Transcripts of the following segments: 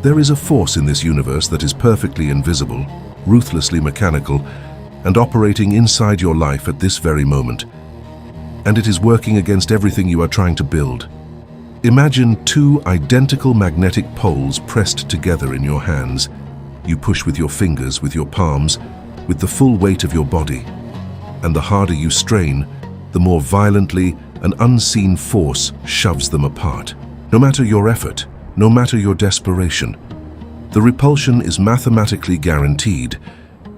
There is a force in this universe that is perfectly invisible, ruthlessly mechanical, and operating inside your life at this very moment. And it is working against everything you are trying to build. Imagine two identical magnetic poles pressed together in your hands. You push with your fingers, with your palms, with the full weight of your body. And the harder you strain, the more violently an unseen force shoves them apart. No matter your effort, no matter your desperation, the repulsion is mathematically guaranteed.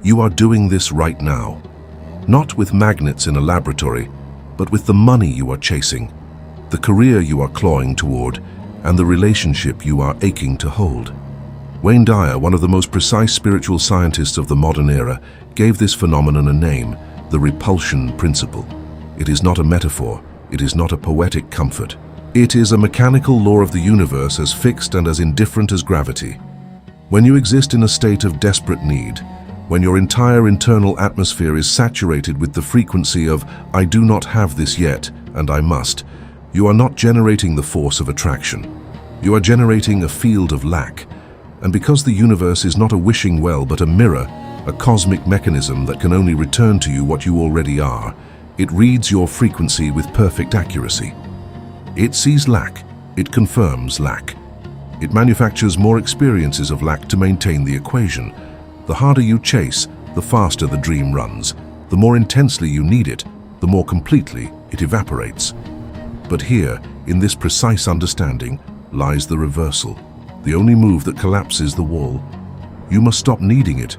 You are doing this right now. Not with magnets in a laboratory, but with the money you are chasing, the career you are clawing toward, and the relationship you are aching to hold. Wayne Dyer, one of the most precise spiritual scientists of the modern era, gave this phenomenon a name, the Repulsion Principle. It is not a metaphor, it is not a poetic comfort. It is a mechanical law of the universe as fixed and as indifferent as gravity. When you exist in a state of desperate need, when your entire internal atmosphere is saturated with the frequency of "I do not have this yet, and I must," you are not generating the force of attraction. You are generating a field of lack. And because the universe is not a wishing well but a mirror, a cosmic mechanism that can only return to you what you already are, it reads your frequency with perfect accuracy. It sees lack, it confirms lack. It manufactures more experiences of lack to maintain the equation. The harder you chase, the faster the dream runs. The more intensely you need it, the more completely it evaporates. But here, in this precise understanding, lies the reversal, the only move that collapses the wall. You must stop needing it.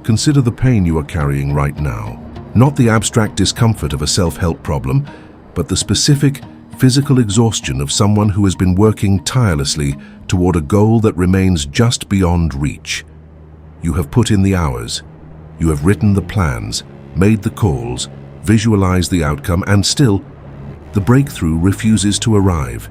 Consider the pain you are carrying right now. Not the abstract discomfort of a self-help problem, but the specific, physical exhaustion of someone who has been working tirelessly toward a goal that remains just beyond reach. You have put in the hours. You have written the plans, made the calls, visualized the outcome, and still, the breakthrough refuses to arrive.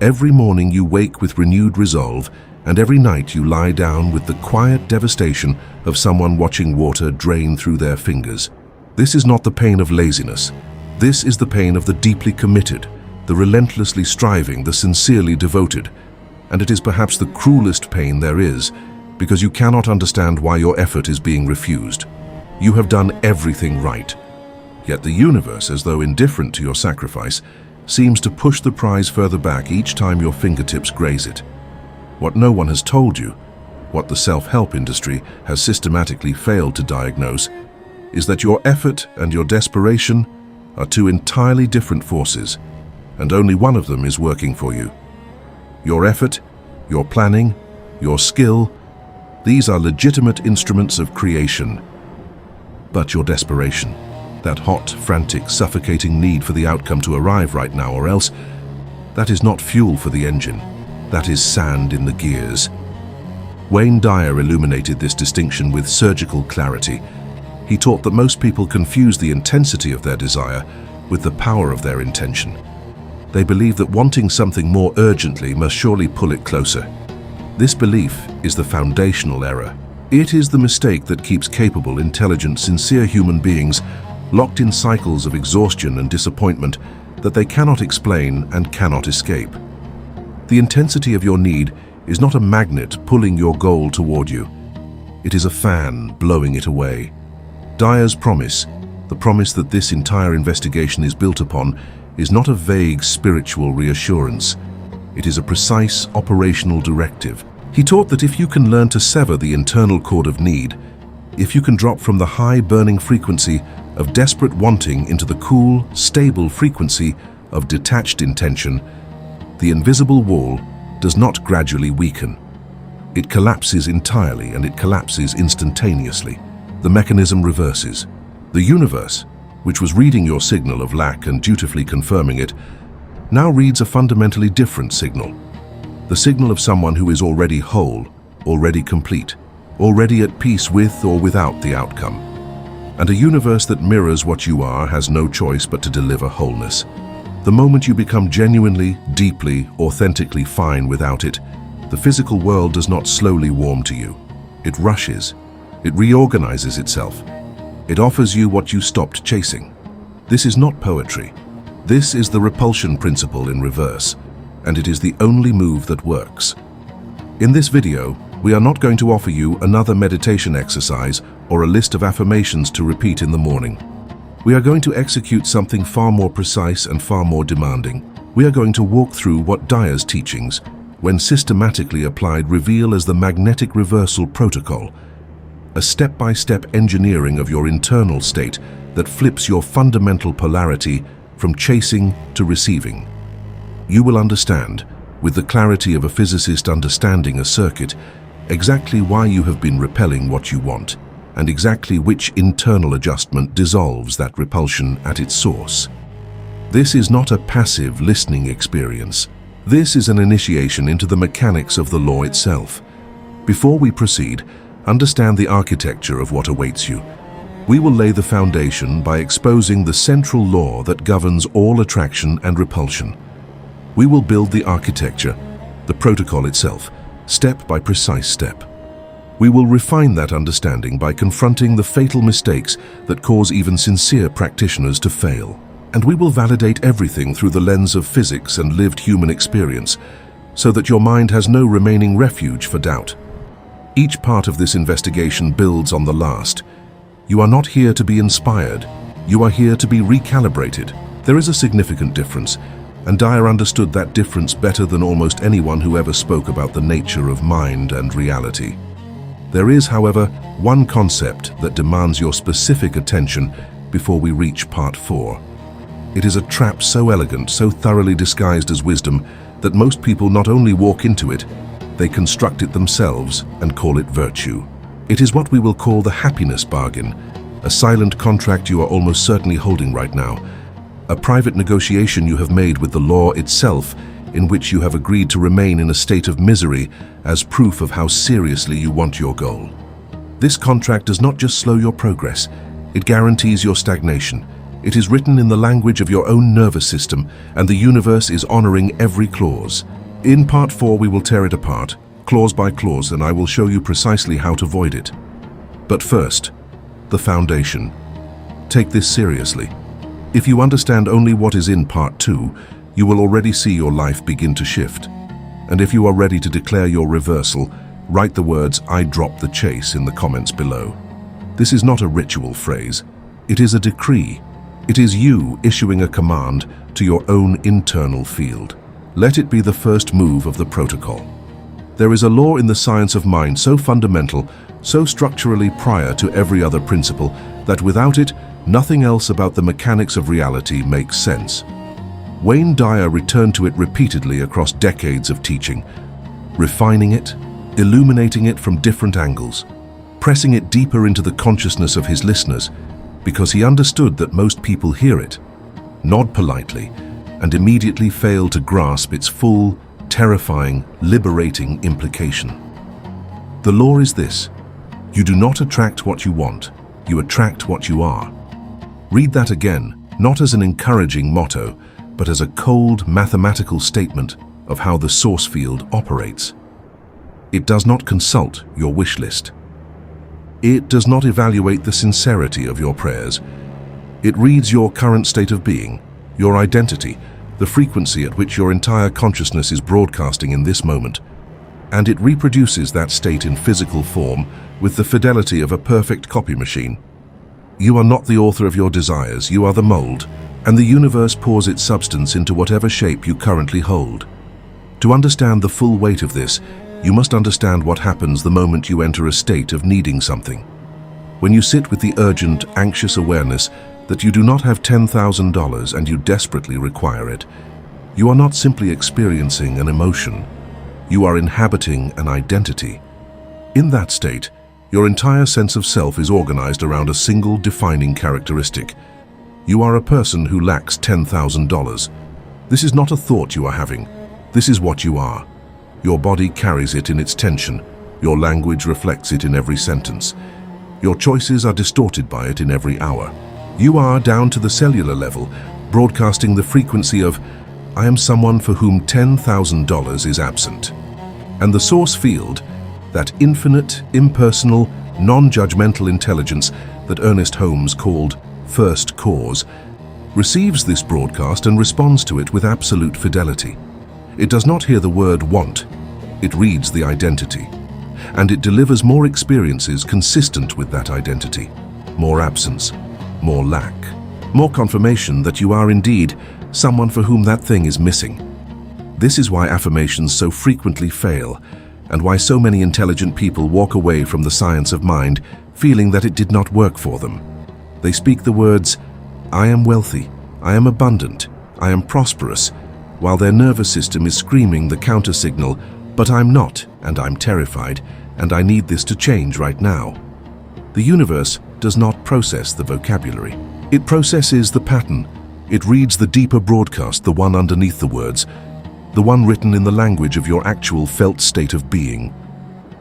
Every morning you wake with renewed resolve, and every night you lie down with the quiet devastation of someone watching water drain through their fingers. This is not the pain of laziness. This is the pain of the deeply committed, the relentlessly striving, the sincerely devoted. And it is perhaps the cruelest pain there is, because you cannot understand why your effort is being refused. You have done everything right. Yet the universe, as though indifferent to your sacrifice, seems to push the prize further back each time your fingertips graze it. What no one has told you, what the self-help industry has systematically failed to diagnose, is that your effort and your desperation are two entirely different forces, and only one of them is working for you. Your effort, your planning, your skill, these are legitimate instruments of creation. But your desperation, that hot, frantic, suffocating need for the outcome to arrive right now or else, that is not fuel for the engine. That is sand in the gears. Wayne Dyer illuminated this distinction with surgical clarity. He taught that most people confuse the intensity of their desire with the power of their intention. They believe that wanting something more urgently must surely pull it closer. This belief is the foundational error. It is the mistake that keeps capable, intelligent, sincere human beings locked in cycles of exhaustion and disappointment that they cannot explain and cannot escape. The intensity of your need is not a magnet pulling your goal toward you. It is a fan blowing it away. Dyer's promise, the promise that this entire investigation is built upon, is not a vague spiritual reassurance. It is a precise operational directive. He taught that if you can learn to sever the internal cord of need, if you can drop from the high burning frequency of desperate wanting into the cool, stable frequency of detached intention, the invisible wall does not gradually weaken. It collapses entirely, and it collapses instantaneously. The mechanism reverses. The universe, which was reading your signal of lack and dutifully confirming it, now reads a fundamentally different signal. The signal of someone who is already whole, already complete, already at peace with or without the outcome. And a universe that mirrors what you are has no choice but to deliver wholeness. The moment you become genuinely, deeply, authentically fine without it, the physical world does not slowly warm to you. It rushes. It reorganizes itself. It offers you what you stopped chasing. This is not poetry. This is the repulsion principle in reverse, and it is the only move that works. In this video, we are not going to offer you another meditation exercise or a list of affirmations to repeat in the morning. We are going to execute something far more precise and far more demanding. We are going to walk through what Dyer's teachings, when systematically applied, reveal as the magnetic reversal protocol, a step-by-step engineering of your internal state that flips your fundamental polarity from chasing to receiving. You will understand, with the clarity of a physicist understanding a circuit, exactly why you have been repelling what you want, and exactly which internal adjustment dissolves that repulsion at its source. This is not a passive listening experience. This is an initiation into the mechanics of the law itself. Before we proceed, understand the architecture of what awaits you. We will lay the foundation by exposing the central law that governs all attraction and repulsion. We will build the architecture, the protocol itself, step by precise step. We will refine that understanding by confronting the fatal mistakes that cause even sincere practitioners to fail. And we will validate everything through the lens of physics and lived human experience, so that your mind has no remaining refuge for doubt. Each part of this investigation builds on the last. You are not here to be inspired. You are here to be recalibrated. There is a significant difference, and Dyer understood that difference better than almost anyone who ever spoke about the nature of mind and reality. There is, however, one concept that demands your specific attention before we reach part 4. It is a trap so elegant, so thoroughly disguised as wisdom, that most people not only walk into it, they construct it themselves and call it virtue. It is what we will call the happiness bargain, a silent contract you are almost certainly holding right now, a private negotiation you have made with the law itself, in which you have agreed to remain in a state of misery as proof of how seriously you want your goal. This contract does not just slow your progress, it guarantees your stagnation. It is written in the language of your own nervous system, and the universe is honoring every clause. In part 4, we will tear it apart, clause by clause, and I will show you precisely how to avoid it. But first, the foundation. Take this seriously. If you understand only what is in part 2, you will already see your life begin to shift. And if you are ready to declare your reversal, write the words "I drop the chase" in the comments below. This is not a ritual phrase. It is a decree. It is you issuing a command to your own internal field. Let it be the first move of the protocol. There is a law in the science of mind so fundamental, so structurally prior to every other principle, that without it, nothing else about the mechanics of reality makes sense. Wayne Dyer returned to it repeatedly across decades of teaching, refining it, illuminating it from different angles, pressing it deeper into the consciousness of his listeners, because he understood that most people hear it, nod politely, and immediately fail to grasp its full, terrifying, liberating implication. The law is this: you do not attract what you want, you attract what you are. Read that again, not as an encouraging motto, but as a cold, mathematical statement of how the source field operates. It does not consult your wish list. It does not evaluate the sincerity of your prayers. It reads your current state of being, your identity, the frequency at which your entire consciousness is broadcasting in this moment, and it reproduces that state in physical form with the fidelity of a perfect copy machine. You are not the author of your desires, you are the mold, and the universe pours its substance into whatever shape you currently hold. To understand the full weight of this, you must understand what happens the moment you enter a state of needing something. When you sit with the urgent, anxious awareness that you do not have $10,000 and you desperately require it, you are not simply experiencing an emotion. You are inhabiting an identity. In that state, your entire sense of self is organized around a single defining characteristic. You are a person who lacks $10,000. This is not a thought you are having. This is what you are. Your body carries it in its tension. Your language reflects it in every sentence. Your choices are distorted by it in every hour. You are, down to the cellular level, broadcasting the frequency of, "I am someone for whom $10,000 is absent." And the source field, that infinite, impersonal, non-judgmental intelligence that Ernest Holmes called first cause, receives this broadcast and responds to it with absolute fidelity. It does not hear the word want. It reads the identity, and it delivers more experiences consistent with that identity. More absence, more lack, more confirmation that you are indeed someone for whom that thing is missing. This is why affirmations so frequently fail, and why so many intelligent people walk away from the science of mind feeling that it did not work for them. They speak the words, "I am wealthy, I am abundant, I am prosperous," while their nervous system is screaming the counter-signal, "But I'm not, and I'm terrified, and I need this to change right now." The universe does not process the vocabulary. It processes the pattern. It reads the deeper broadcast, the one underneath the words, the one written in the language of your actual felt state of being.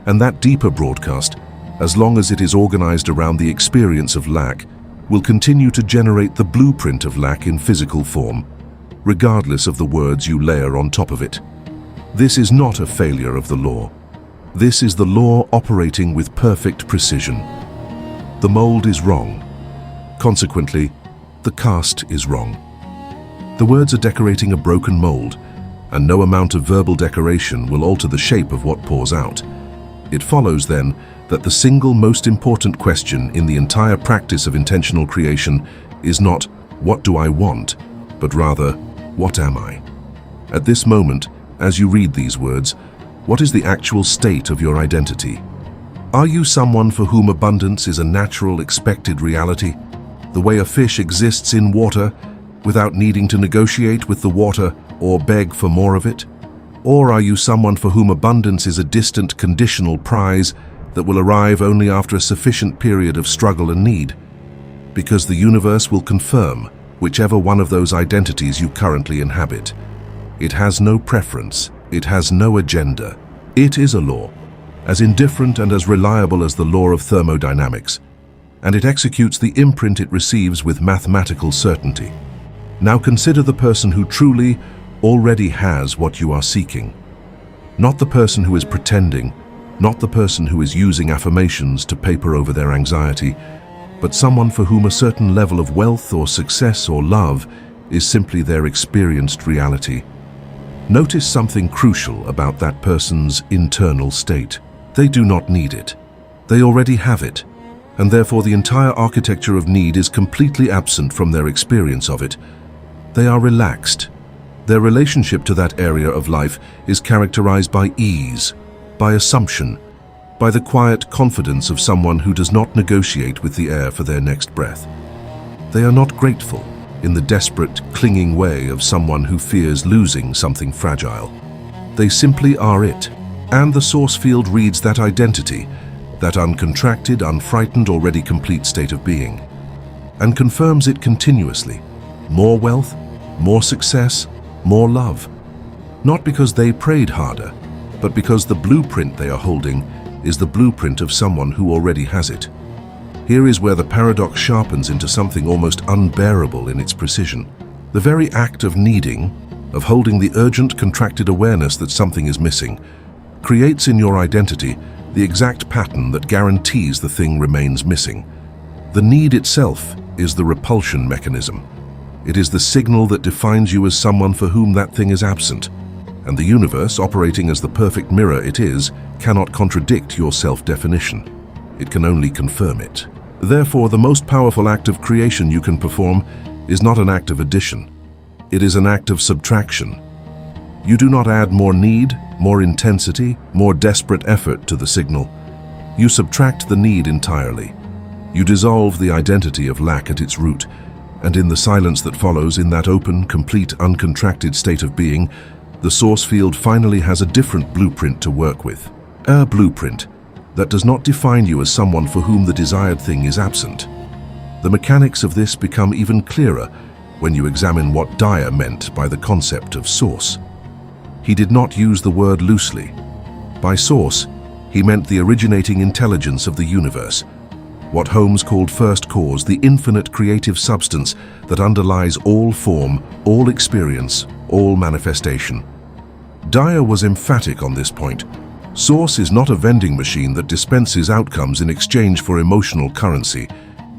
And that deeper broadcast, as long as it is organized around the experience of lack, will continue to generate the blueprint of lack in physical form, regardless of the words you layer on top of it. This is not a failure of the law. This is the law operating with perfect precision. The mold is wrong. Consequently, the cast is wrong. The words are decorating a broken mold, and no amount of verbal decoration will alter the shape of what pours out. It follows, then, that the single most important question in the entire practice of intentional creation is not, "What do I want?" but rather, "What am I?" At this moment, as you read these words, what is the actual state of your identity? Are you someone for whom abundance is a natural, expected reality, the way a fish exists in water without needing to negotiate with the water or beg for more of it? Or are you someone for whom abundance is a distant, conditional prize that will arrive only after a sufficient period of struggle and need? Because the universe will confirm whichever one of those identities you currently inhabit. It has no preference. It has no agenda. It is a law, as indifferent and as reliable as the law of thermodynamics, and it executes the imprint it receives with mathematical certainty. Now consider the person who truly already has what you are seeking. Not the person who is pretending, not the person who is using affirmations to paper over their anxiety, but someone for whom a certain level of wealth or success or love is simply their experienced reality. Notice something crucial about that person's internal state. They do not need it. They already have it, and therefore the entire architecture of need is completely absent from their experience of it. They are relaxed. Their relationship to that area of life is characterized by ease, by assumption, by the quiet confidence of someone who does not negotiate with the air for their next breath. They are not grateful in the desperate, clinging way of someone who fears losing something fragile. They simply are it, and the source field reads that identity, that uncontracted, unfrightened, already complete state of being, and confirms it continuously. More wealth, more success, more love. Not because they prayed harder, but because the blueprint they are holding is the blueprint of someone who already has it. Here is where the paradox sharpens into something almost unbearable in its precision. The very act of needing, of holding the urgent, contracted awareness that something is missing, creates in your identity the exact pattern that guarantees the thing remains missing. The need itself is the repulsion mechanism. It is the signal that defines you as someone for whom that thing is absent. And the universe, operating as the perfect mirror it is, cannot contradict your self-definition. It can only confirm it. Therefore, the most powerful act of creation you can perform is not an act of addition. It is an act of subtraction. You do not add more need, more intensity, more desperate effort to the signal. You subtract the need entirely. You dissolve the identity of lack at its root, and in the silence that follows, in that open, complete, uncontracted state of being, the source field finally has a different blueprint to work with. A blueprint that does not define you as someone for whom the desired thing is absent. The mechanics of this become even clearer when you examine what Dyer meant by the concept of source. He did not use the word loosely. By source, he meant the originating intelligence of the universe, what Holmes called first cause, the infinite creative substance that underlies all form, all experience, all manifestation. Dyer was emphatic on this point. Source is not a vending machine that dispenses outcomes in exchange for emotional currency.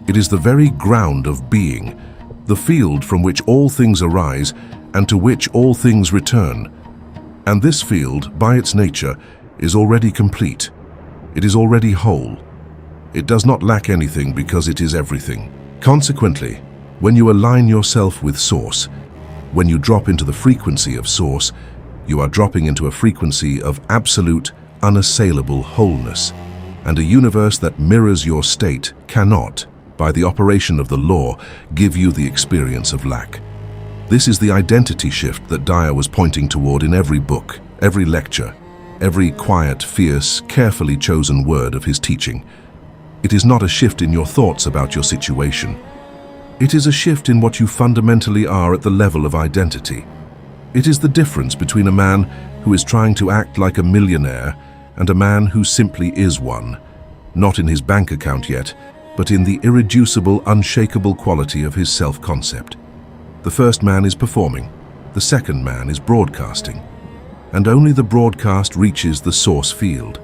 It is the very ground of being, the field from which all things arise and to which all things return. And this field, by its nature, is already complete. It is already whole. It does not lack anything because it is everything. Consequently, when you align yourself with Source, when you drop into the frequency of Source, you are dropping into a frequency of absolute, unassailable wholeness, and a universe that mirrors your state cannot, by the operation of the law, give you the experience of lack. This is the identity shift that Dyer was pointing toward in every book, every lecture, every quiet, fierce, carefully chosen word of his teaching. It is not a shift in your thoughts about your situation. It is a shift in what you fundamentally are at the level of identity. It is the difference between a man who is trying to act like a millionaire and a man who simply is one, not in his bank account yet, but in the irreducible, unshakable quality of his self-concept. The first man is performing, the second man is broadcasting. And only the broadcast reaches the source field.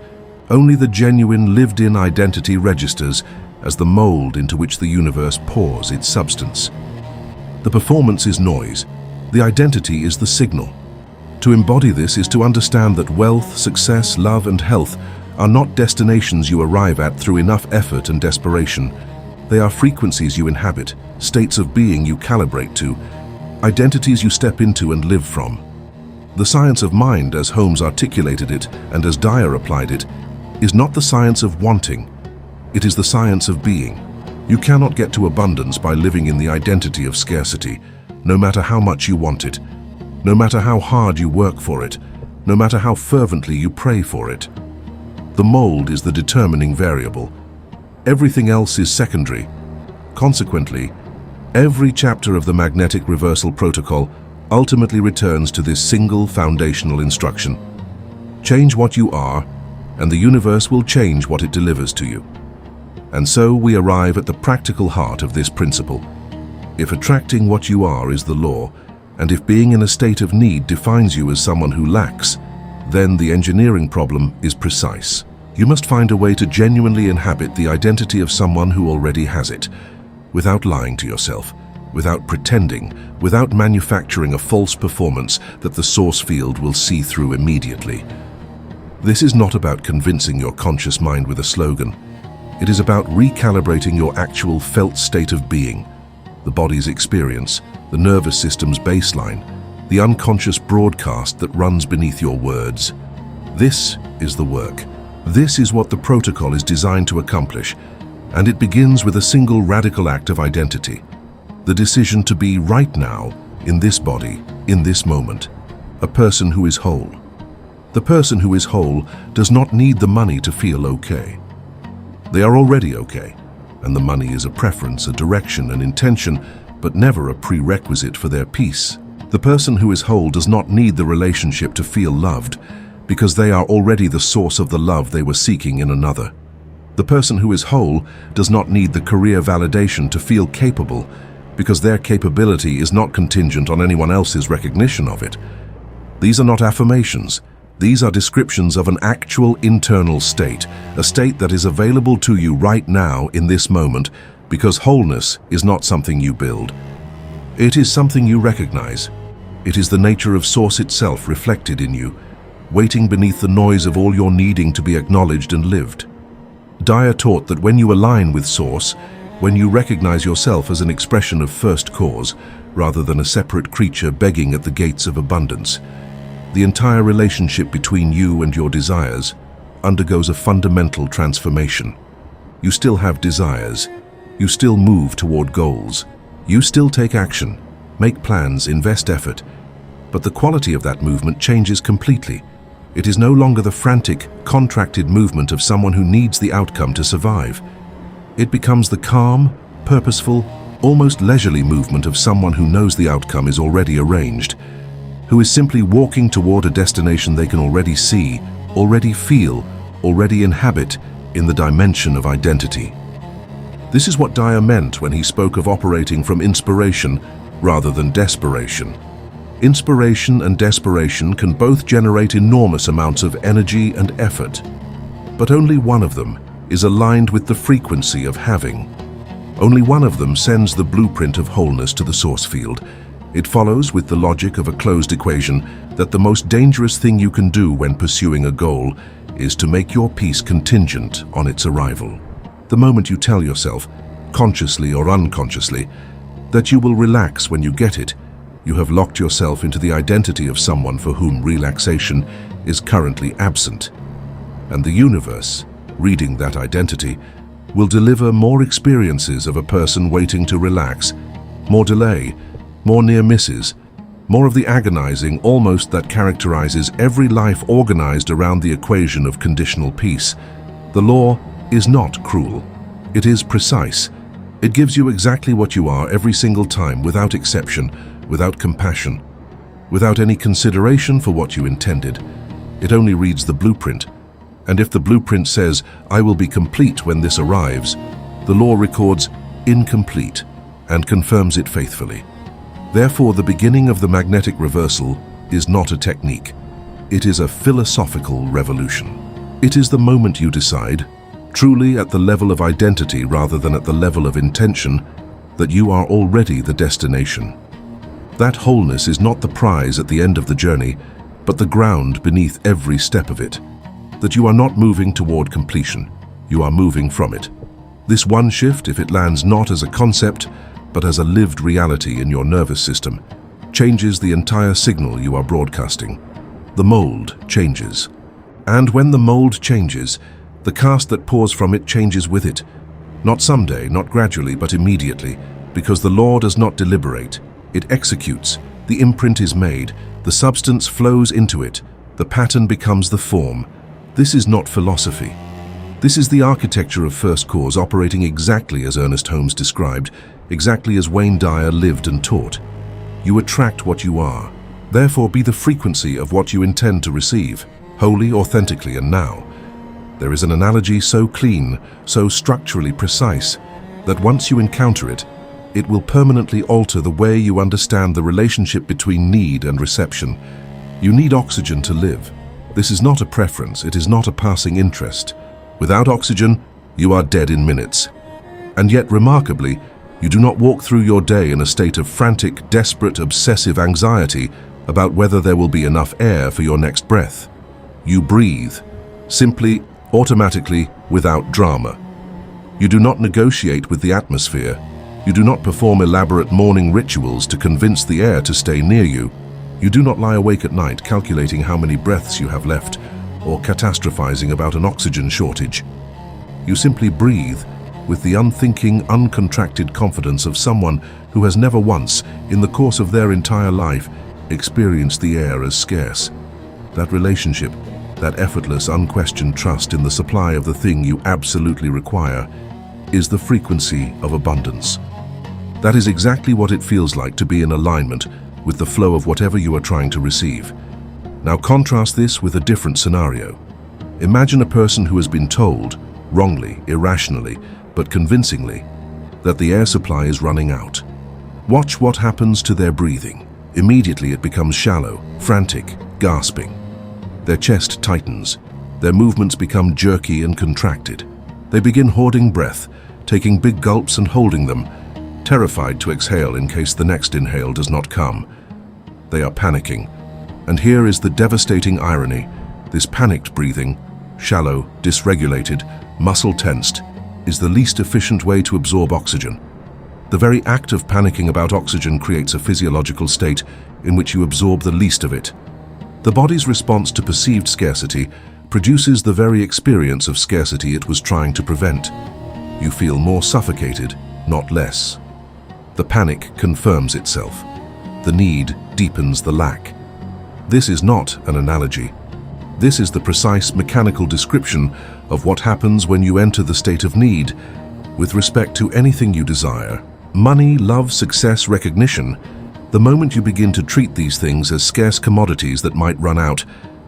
Only the genuine, lived-in identity registers as the mold into which the universe pours its substance. The performance is noise. The identity is the signal. To embody this is to understand that wealth, success, love, and health are not destinations you arrive at through enough effort and desperation. They are frequencies you inhabit, states of being you calibrate to, identities you step into and live from. The science of mind, as Holmes articulated it and as Dyer applied it, is not the science of wanting. It is the science of being. You cannot get to abundance by living in the identity of scarcity, no matter how much you want it, no matter how hard you work for it, no matter how fervently you pray for it. The mold is the determining variable. Everything else is secondary. Consequently, every chapter of the magnetic reversal protocol ultimately returns to this single foundational instruction. Change what you are, and the universe will change what it delivers to you. And so we arrive at the practical heart of this principle. If attracting what you are is the law, and if being in a state of need defines you as someone who lacks, then the engineering problem is precise. You must find a way to genuinely inhabit the identity of someone who already has it, without lying to yourself, without pretending, without manufacturing a false performance that the source field will see through immediately. This is not about convincing your conscious mind with a slogan. It is about recalibrating your actual felt state of being, the body's experience, the nervous system's baseline, the unconscious broadcast that runs beneath your words. This is the work. This is what the protocol is designed to accomplish, and it begins with a single radical act of identity. The decision to be right now, in this body, in this moment, a person who is whole. The person who is whole does not need the money to feel okay. They are already okay, and the money is a preference, a direction, an intention, but never a prerequisite for their peace. The person who is whole does not need the relationship to feel loved, because they are already the source of the love they were seeking in another. The person who is whole does not need the career validation to feel capable, because their capability is not contingent on anyone else's recognition of it. These are not affirmations. These are descriptions of an actual internal state, a state that is available to you right now in this moment, because wholeness is not something you build. It is something you recognize. It is the nature of Source itself reflected in you, waiting beneath the noise of all your needing to be acknowledged and lived. Dyer taught that when you align with Source, when you recognize yourself as an expression of first cause, rather than a separate creature begging at the gates of abundance, the entire relationship between you and your desires undergoes a fundamental transformation. You still have desires. You still move toward goals. You still take action, make plans, invest effort. But the quality of that movement changes completely. It is no longer the frantic, contracted movement of someone who needs the outcome to survive. It becomes the calm, purposeful, almost leisurely movement of someone who knows the outcome is already arranged, who is simply walking toward a destination they can already see, already feel, already inhabit in the dimension of identity. This is what Dyer meant when he spoke of operating from inspiration rather than desperation. Inspiration and desperation can both generate enormous amounts of energy and effort, but only one of them is aligned with the frequency of having. Only one of them sends the blueprint of wholeness to the source field, It follows, with the logic of a closed equation, that the most dangerous thing you can do when pursuing a goal is to make your peace contingent on its arrival. The moment you tell yourself, consciously or unconsciously, that you will relax when you get it, you have locked yourself into the identity of someone for whom relaxation is currently absent. And the universe, reading that identity, will deliver more experiences of a person waiting to relax, more delay, more near misses, more of the agonizing almost that characterizes every life organized around the equation of conditional peace. The law is not cruel. It is precise. It gives you exactly what you are every single time, without exception, without compassion, without any consideration for what you intended. It only reads the blueprint. And if the blueprint says, "I will be complete when this arrives," the law records incomplete and confirms it faithfully. Therefore, the beginning of the magnetic reversal is not a technique. It is a philosophical revolution. It is the moment you decide, truly at the level of identity rather than at the level of intention, that you are already the destination. That wholeness is not the prize at the end of the journey, but the ground beneath every step of it. That you are not moving toward completion, you are moving from it. This one shift, if it lands not as a concept, but as a lived reality in your nervous system, changes the entire signal you are broadcasting. The mold changes. And when the mold changes, the cast that pours from it changes with it. Not someday, not gradually, but immediately, because the law does not deliberate. It executes. The imprint is made. The substance flows into it. The pattern becomes the form. This is not philosophy. This is the architecture of first cause operating exactly as Ernest Holmes described, exactly as Wayne Dyer lived and taught. You attract what you are. Therefore, be the frequency of what you intend to receive, wholly, authentically, and now. There is an analogy so clean, so structurally precise, that once you encounter it, it will permanently alter the way you understand the relationship between need and reception. You need oxygen to live. This is not a preference, it is not a passing interest. Without oxygen, you are dead in minutes. And yet, remarkably, you do not walk through your day in a state of frantic, desperate, obsessive anxiety about whether there will be enough air for your next breath. You breathe, simply, automatically, without drama. You do not negotiate with the atmosphere. You do not perform elaborate morning rituals to convince the air to stay near you. You do not lie awake at night calculating how many breaths you have left or catastrophizing about an oxygen shortage. You simply breathe with the unthinking, uncontracted confidence of someone who has never once, in the course of their entire life, experienced the air as scarce. That relationship, that effortless, unquestioned trust in the supply of the thing you absolutely require, is the frequency of abundance. That is exactly what it feels like to be in alignment with the flow of whatever you are trying to receive. Now contrast this with a different scenario. Imagine a person who has been told, wrongly, irrationally, but convincingly, that the air supply is running out. Watch what happens to their breathing. Immediately it becomes shallow, frantic, gasping. Their chest tightens. Their movements become jerky and contracted. They begin hoarding breath, taking big gulps and holding them, terrified to exhale in case the next inhale does not come. They are panicking. And here is the devastating irony. This panicked breathing, shallow, dysregulated, muscle-tensed, is the least efficient way to absorb oxygen. The very act of panicking about oxygen creates a physiological state in which you absorb the least of it. The body's response to perceived scarcity produces the very experience of scarcity it was trying to prevent. You feel more suffocated, not less. The panic confirms itself. The need deepens the lack. This is not an analogy. This is the precise mechanical description of what happens when you enter the state of need with respect to anything you desire. Money, love, success, recognition. The moment you begin to treat these things as scarce commodities that might run out,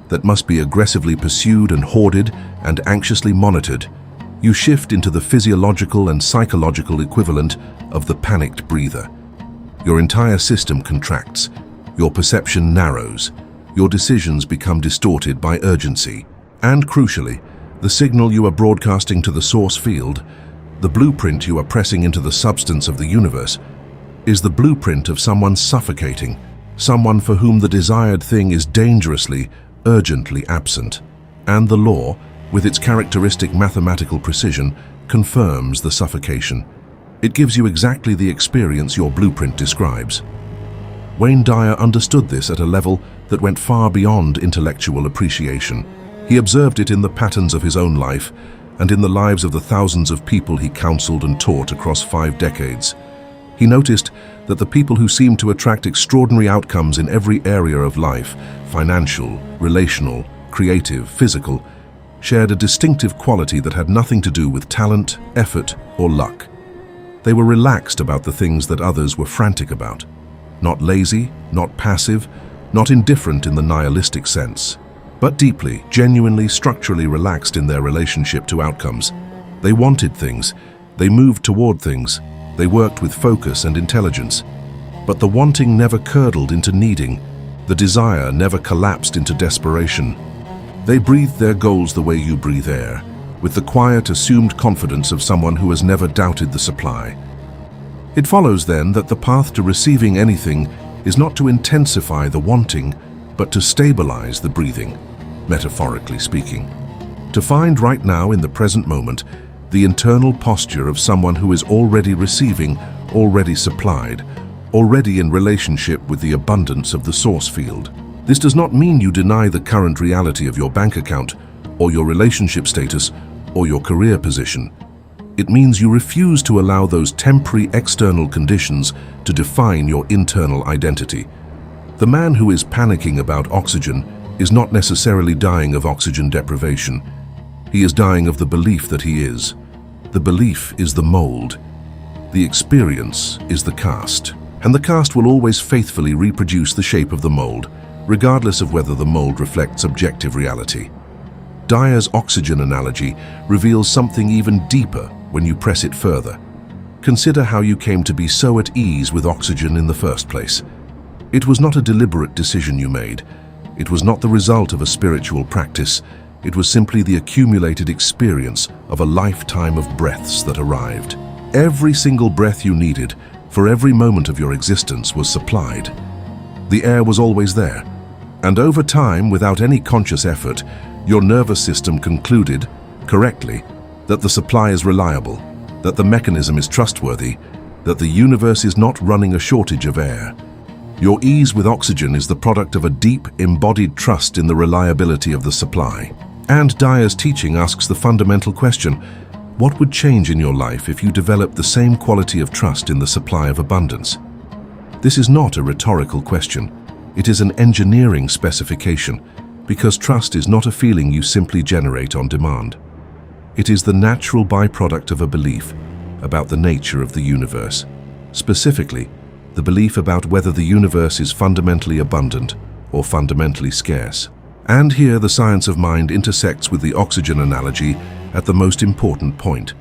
that must be aggressively pursued and hoarded and anxiously monitored, you shift into the physiological and psychological equivalent of the panicked breather. Your entire system contracts. Your perception narrows. Your decisions become distorted by urgency. And crucially, the signal you are broadcasting to the source field, the blueprint you are pressing into the substance of the universe, is the blueprint of someone suffocating, someone for whom the desired thing is dangerously, urgently absent. And the law, with its characteristic mathematical precision, confirms the suffocation. It gives you exactly the experience your blueprint describes. Wayne Dyer understood this at a level that went far beyond intellectual appreciation. He observed it in the patterns of his own life and in the lives of the thousands of people he counseled and taught across 5 decades. He noticed that the people who seemed to attract extraordinary outcomes in every area of life, financial, relational, creative, physical, shared a distinctive quality that had nothing to do with talent, effort, or luck. They were relaxed about the things that others were frantic about. Not lazy, not passive, not indifferent in the nihilistic sense, but deeply, genuinely, structurally relaxed in their relationship to outcomes. They wanted things, they moved toward things, they worked with focus and intelligence. But the wanting never curdled into needing, the desire never collapsed into desperation. They breathed their goals the way you breathe air, with the quiet, assumed confidence of someone who has never doubted the supply. It follows then that the path to receiving anything is not to intensify the wanting, but to stabilize the breathing, metaphorically speaking. To find right now in the present moment the internal posture of someone who is already receiving, already supplied, already in relationship with the abundance of the source field. This does not mean you deny the current reality of your bank account, or your relationship status, or your career position. It means you refuse to allow those temporary external conditions to define your internal identity. The man who is panicking about oxygen is not necessarily dying of oxygen deprivation. He is dying of the belief that he is. The belief is the mold. The experience is the cast. And the cast will always faithfully reproduce the shape of the mold, regardless of whether the mold reflects objective reality. Dyer's oxygen analogy reveals something even deeper when you press it further. Consider how you came to be so at ease with oxygen in the first place. It was not a deliberate decision you made. It was not the result of a spiritual practice. It was simply the accumulated experience of a lifetime of breaths that arrived. Every single breath you needed for every moment of your existence was supplied. The air was always there. And over time, without any conscious effort, your nervous system concluded, correctly, that the supply is reliable, that the mechanism is trustworthy, that the universe is not running a shortage of air. Your ease with oxygen is the product of a deep, embodied trust in the reliability of the supply. And Dyer's teaching asks the fundamental question, what would change in your life if you developed the same quality of trust in the supply of abundance? This is not a rhetorical question. It is an engineering specification, because trust is not a feeling you simply generate on demand. It is the natural byproduct of a belief about the nature of the universe. Specifically, the belief about whether the universe is fundamentally abundant or fundamentally scarce. And here the science of mind intersects with the oxygen analogy at the most important point.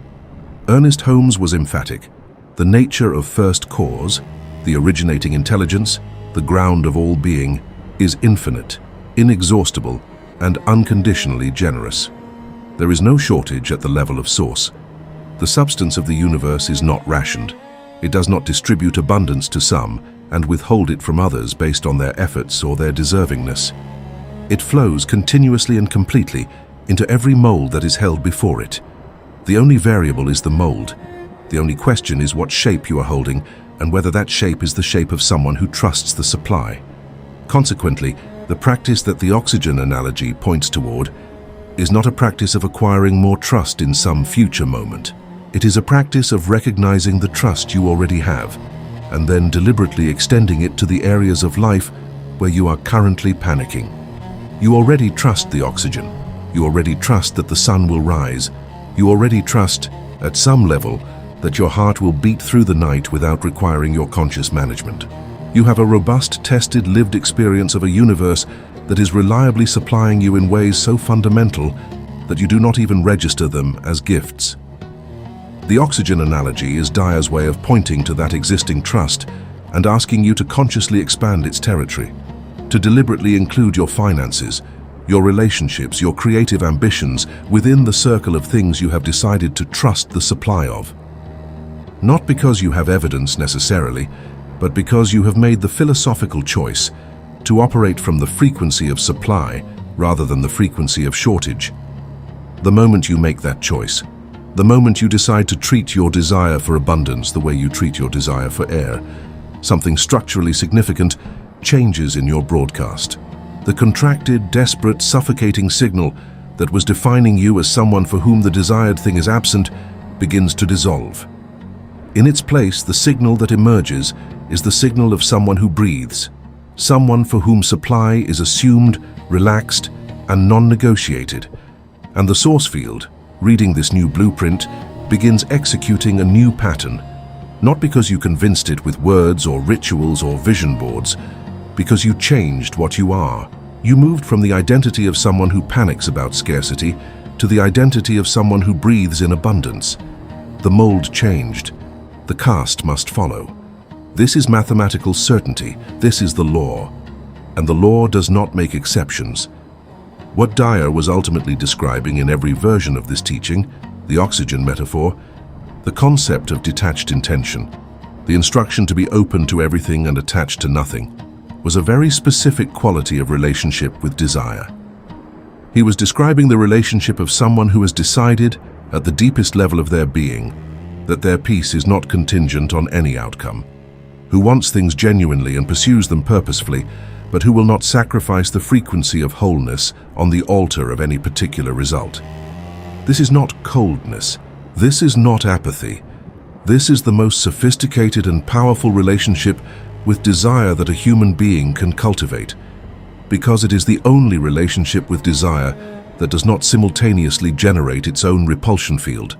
Ernest Holmes was emphatic. The nature of first cause, the originating intelligence, the ground of all being, is infinite, inexhaustible, and unconditionally generous. There is no shortage at the level of source. The substance of the universe is not rationed. It does not distribute abundance to some and withhold it from others based on their efforts or their deservingness. It flows continuously and completely into every mold that is held before it. The only variable is the mold. The only question is what shape you are holding and whether that shape is the shape of someone who trusts the supply. Consequently, the practice that the oxygen analogy points toward is not a practice of acquiring more trust in some future moment. It is a practice of recognizing the trust you already have and then deliberately extending it to the areas of life where you are currently panicking. You already trust the oxygen. You already trust that the sun will rise. You already trust, at some level, that your heart will beat through the night without requiring your conscious management. You have a robust, tested, lived experience of a universe that is reliably supplying you in ways so fundamental that you do not even register them as gifts. The oxygen analogy is Dyer's way of pointing to that existing trust and asking you to consciously expand its territory, to deliberately include your finances, your relationships, your creative ambitions within the circle of things you have decided to trust the supply of. Not because you have evidence necessarily, but because you have made the philosophical choice to operate from the frequency of supply rather than the frequency of shortage. The moment you make that choice, the moment you decide to treat your desire for abundance the way you treat your desire for air, something structurally significant changes in your broadcast. The contracted, desperate, suffocating signal that was defining you as someone for whom the desired thing is absent begins to dissolve. In its place, the signal that emerges is the signal of someone who breathes, someone for whom supply is assumed, relaxed, and non-negotiated. And the source field, reading this new blueprint, begins executing a new pattern, not because you convinced it with words or rituals or vision boards, because you changed what you are. You moved from the identity of someone who panics about scarcity to the identity of someone who breathes in abundance. The mold changed. The cast must follow. This is mathematical certainty. This is the law. And the law does not make exceptions. What Dyer was ultimately describing in every version of this teaching, the oxygen metaphor, the concept of detached intention, the instruction to be open to everything and attached to nothing, was a very specific quality of relationship with desire. He was describing the relationship of someone who has decided, at the deepest level of their being, that their peace is not contingent on any outcome, who wants things genuinely and pursues them purposefully, but who will not sacrifice the frequency of wholeness on the altar of any particular result. This is not coldness. This is not apathy. This is the most sophisticated and powerful relationship with desire that a human being can cultivate, because it is the only relationship with desire that does not simultaneously generate its own repulsion field.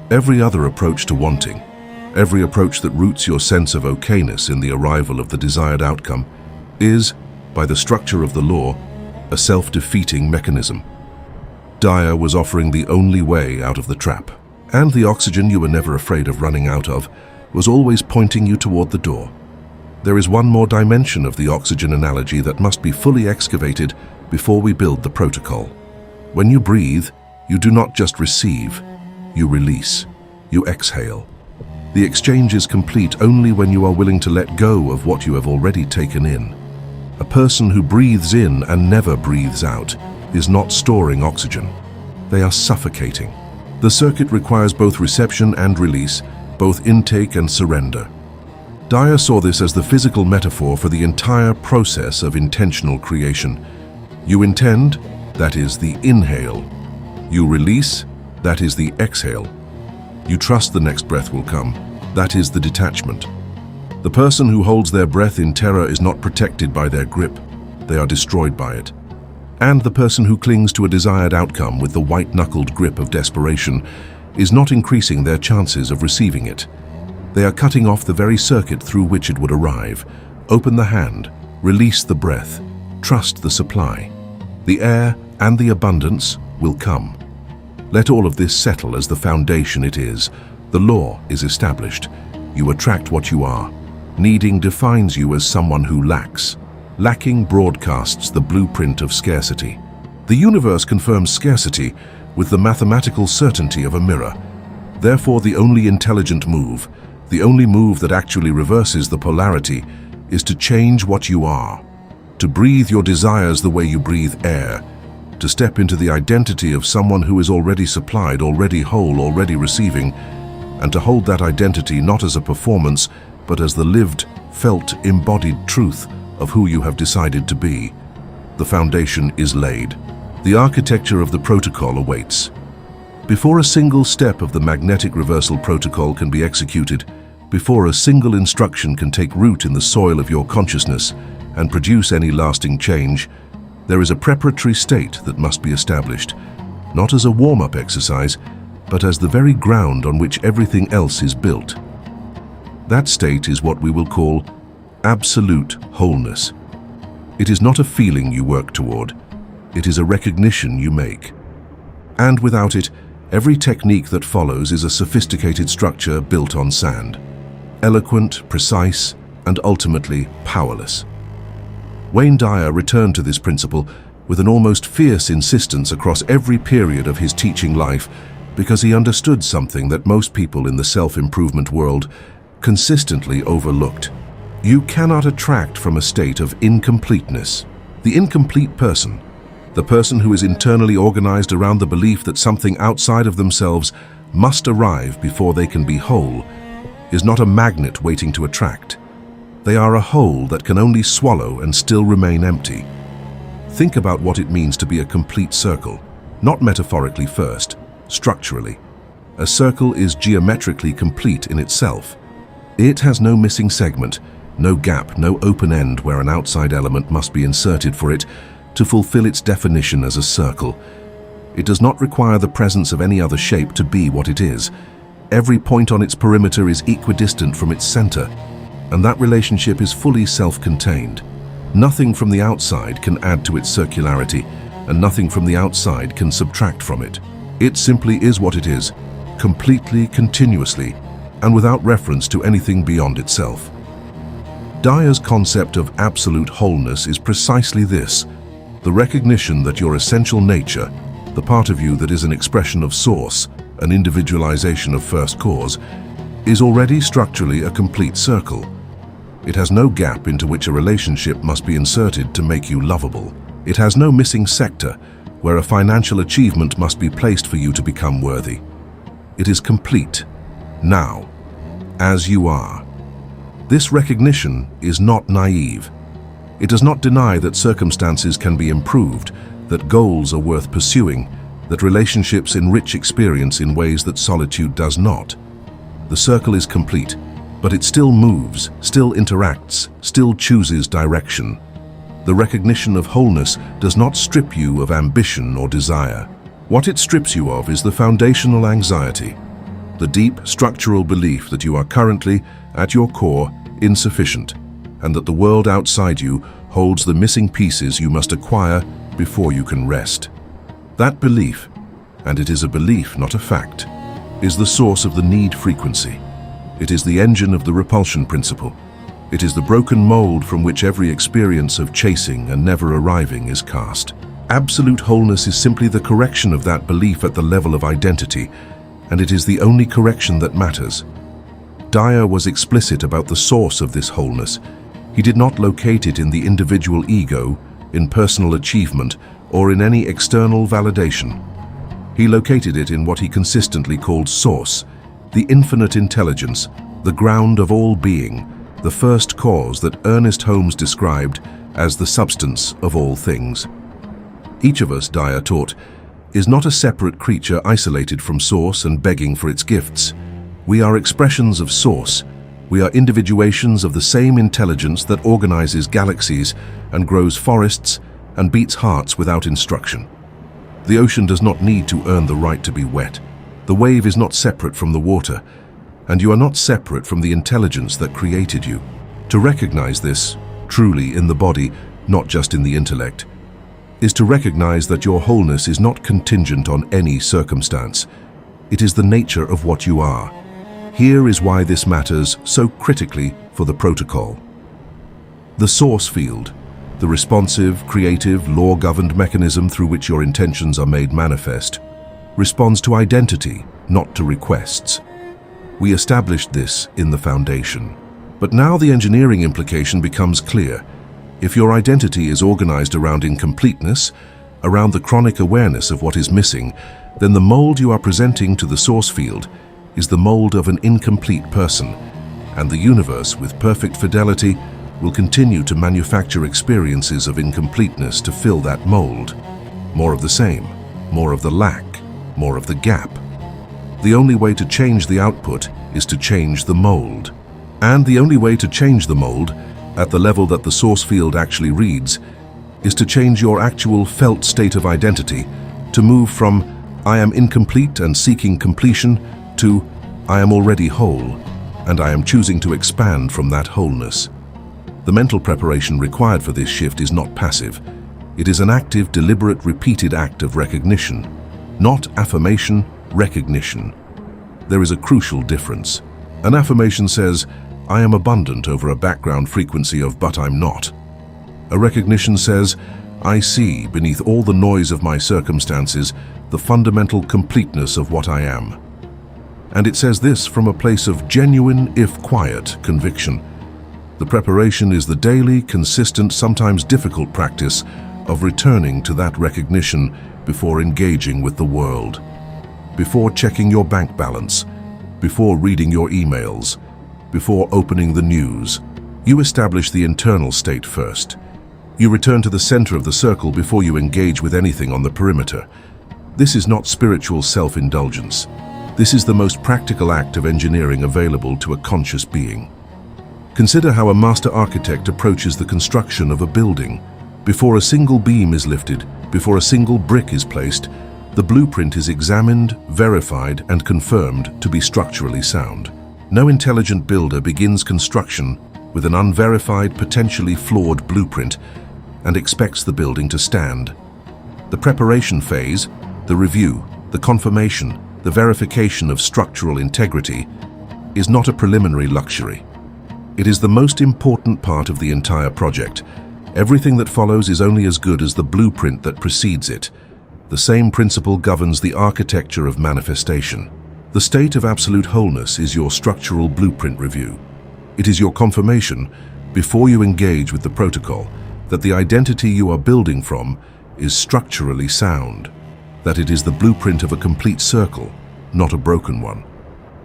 Every other approach to wanting, every approach that roots your sense of okayness in the arrival of the desired outcome, is, by the structure of the law, a self-defeating mechanism. Dyer was offering the only way out of the trap, and the oxygen you were never afraid of running out of was always pointing you toward the door. There is one more dimension of the oxygen analogy that must be fully excavated before we build the protocol. When you breathe, you do not just receive, you release, you exhale. The exchange is complete only when you are willing to let go of what you have already taken in. A person who breathes in and never breathes out is not storing oxygen. They are suffocating. The circuit requires both reception and release, both intake and surrender. Dyer saw this as the physical metaphor for the entire process of intentional creation. You intend, that is the inhale. You release, that is the exhale. You trust the next breath will come, that is the detachment. The person who holds their breath in terror is not protected by their grip, they are destroyed by it. And the person who clings to a desired outcome with the white-knuckled grip of desperation is not increasing their chances of receiving it. They are cutting off the very circuit through which it would arrive. Open the hand, release the breath, trust the supply. The air and the abundance will come. Let all of this settle as the foundation it is. The law is established. You attract what you are. Needing defines you as someone who lacks. Lacking broadcasts the blueprint of scarcity. The universe confirms scarcity with the mathematical certainty of a mirror. Therefore, the only intelligent move, the only move that actually reverses the polarity, is to change what you are. To breathe your desires the way you breathe air. To step into the identity of someone who is already supplied, already whole, already receiving, and to hold that identity not as a performance, but as the lived, felt, embodied truth of who you have decided to be. The foundation is laid. The architecture of the protocol awaits. Before a single step of the magnetic reversal protocol can be executed, before a single instruction can take root in the soil of your consciousness and produce any lasting change, there is a preparatory state that must be established, not as a warm-up exercise, but as the very ground on which everything else is built. That state is what we will call absolute wholeness. It is not a feeling you work toward, it is a recognition you make. And without it, every technique that follows is a sophisticated structure built on sand. Eloquent, precise, and ultimately powerless. Wayne Dyer returned to this principle with an almost fierce insistence across every period of his teaching life because he understood something that most people in the self-improvement world consistently overlooked. You cannot attract from a state of incompleteness. The incomplete person, the person who is internally organized around the belief that something outside of themselves must arrive before they can be whole, is not a magnet waiting to attract. They are a hole that can only swallow and still remain empty. Think about what it means to be a complete circle, not metaphorically first, structurally. A circle is geometrically complete in itself. It has no missing segment, no gap, no open end where an outside element must be inserted for it to fulfill its definition as a circle. It does not require the presence of any other shape to be what it is. Every point on its perimeter is equidistant from its center, and that relationship is fully self-contained. Nothing from the outside can add to its circularity, and nothing from the outside can subtract from it. It simply is what it is, completely, continuously, and without reference to anything beyond itself. Dyer's concept of absolute wholeness is precisely this: the recognition that your essential nature, the part of you that is an expression of source, an individualization of first cause, is already structurally a complete circle. It has no gap into which a relationship must be inserted to make you lovable. It has no missing sector where a financial achievement must be placed for you to become worthy. It is complete, now, as you are. This recognition is not naive. It does not deny that circumstances can be improved, that goals are worth pursuing, that relationships enrich experience in ways that solitude does not. The circle is complete, but it still moves, still interacts, still chooses direction. The recognition of wholeness does not strip you of ambition or desire. What it strips you of is the foundational anxiety, the deep structural belief that you are currently, at your core, insufficient, and that the world outside you holds the missing pieces you must acquire before you can rest. That belief, and it is a belief, not a fact, is the source of the need frequency. It is the engine of the Repulsion Principle. It is the broken mold from which every experience of chasing and never arriving is cast. Absolute wholeness is simply the correction of that belief at the level of identity, and it is the only correction that matters. Dyer was explicit about the source of this wholeness. He did not locate it in the individual ego, in personal achievement, or in any external validation. He located it in what he consistently called source, the infinite intelligence, the ground of all being, the first cause that Ernest Holmes described as the substance of all things. Each of us, Dyer taught, is not a separate creature isolated from source and begging for its gifts. We are expressions of source. We are individuations of the same intelligence that organizes galaxies and grows forests and beats hearts without instruction. The ocean does not need to earn the right to be wet. The wave is not separate from the water, and you are not separate from the intelligence that created you. To recognize this, truly in the body, not just in the intellect, is to recognize that your wholeness is not contingent on any circumstance. It is the nature of what you are. Here is why this matters so critically for the protocol. The source field, the responsive, creative, law-governed mechanism through which your intentions are made manifest, responds to identity, not to requests. We established this in the foundation. But now the engineering implication becomes clear. If your identity is organized around incompleteness, around the chronic awareness of what is missing, then the mold you are presenting to the source field is the mold of an incomplete person, and the universe, with perfect fidelity, will continue to manufacture experiences of incompleteness to fill that mold. More of the same, more of the lack, more of the gap. The only way to change the output is to change the mold. And the only way to change the mold, at the level that the source field actually reads, is to change your actual felt state of identity, to move from "I am incomplete and seeking completion" to "I am already whole, and I am choosing to expand from that wholeness." The mental preparation required for this shift is not passive. It is an active, deliberate, repeated act of recognition. Not affirmation, recognition. There is a crucial difference. An affirmation says, "I am abundant," over a background frequency of "but I'm not." A recognition says, "I see, beneath all the noise of my circumstances, the fundamental completeness of what I am." And it says this from a place of genuine, if quiet, conviction. The preparation is the daily, consistent, sometimes difficult practice of returning to that recognition before engaging with the world. Before checking your bank balance, before reading your emails, before opening the news, you establish the internal state first. You return to the center of the circle before you engage with anything on the perimeter. This is not spiritual self-indulgence. This is the most practical act of engineering available to a conscious being. Consider how a master architect approaches the construction of a building. Before a single beam is lifted, before a single brick is placed, the blueprint is examined, verified, and confirmed to be structurally sound. No intelligent builder begins construction with an unverified, potentially flawed blueprint and expects the building to stand. The preparation phase, the review, the confirmation, the verification of structural integrity, is not a preliminary luxury. It is the most important part of the entire project. Everything that follows is only as good as the blueprint that precedes it. The same principle governs the architecture of manifestation. The state of absolute wholeness is your structural blueprint review. It is your confirmation, before you engage with the protocol, that the identity you are building from is structurally sound, that it is the blueprint of a complete circle, not a broken one.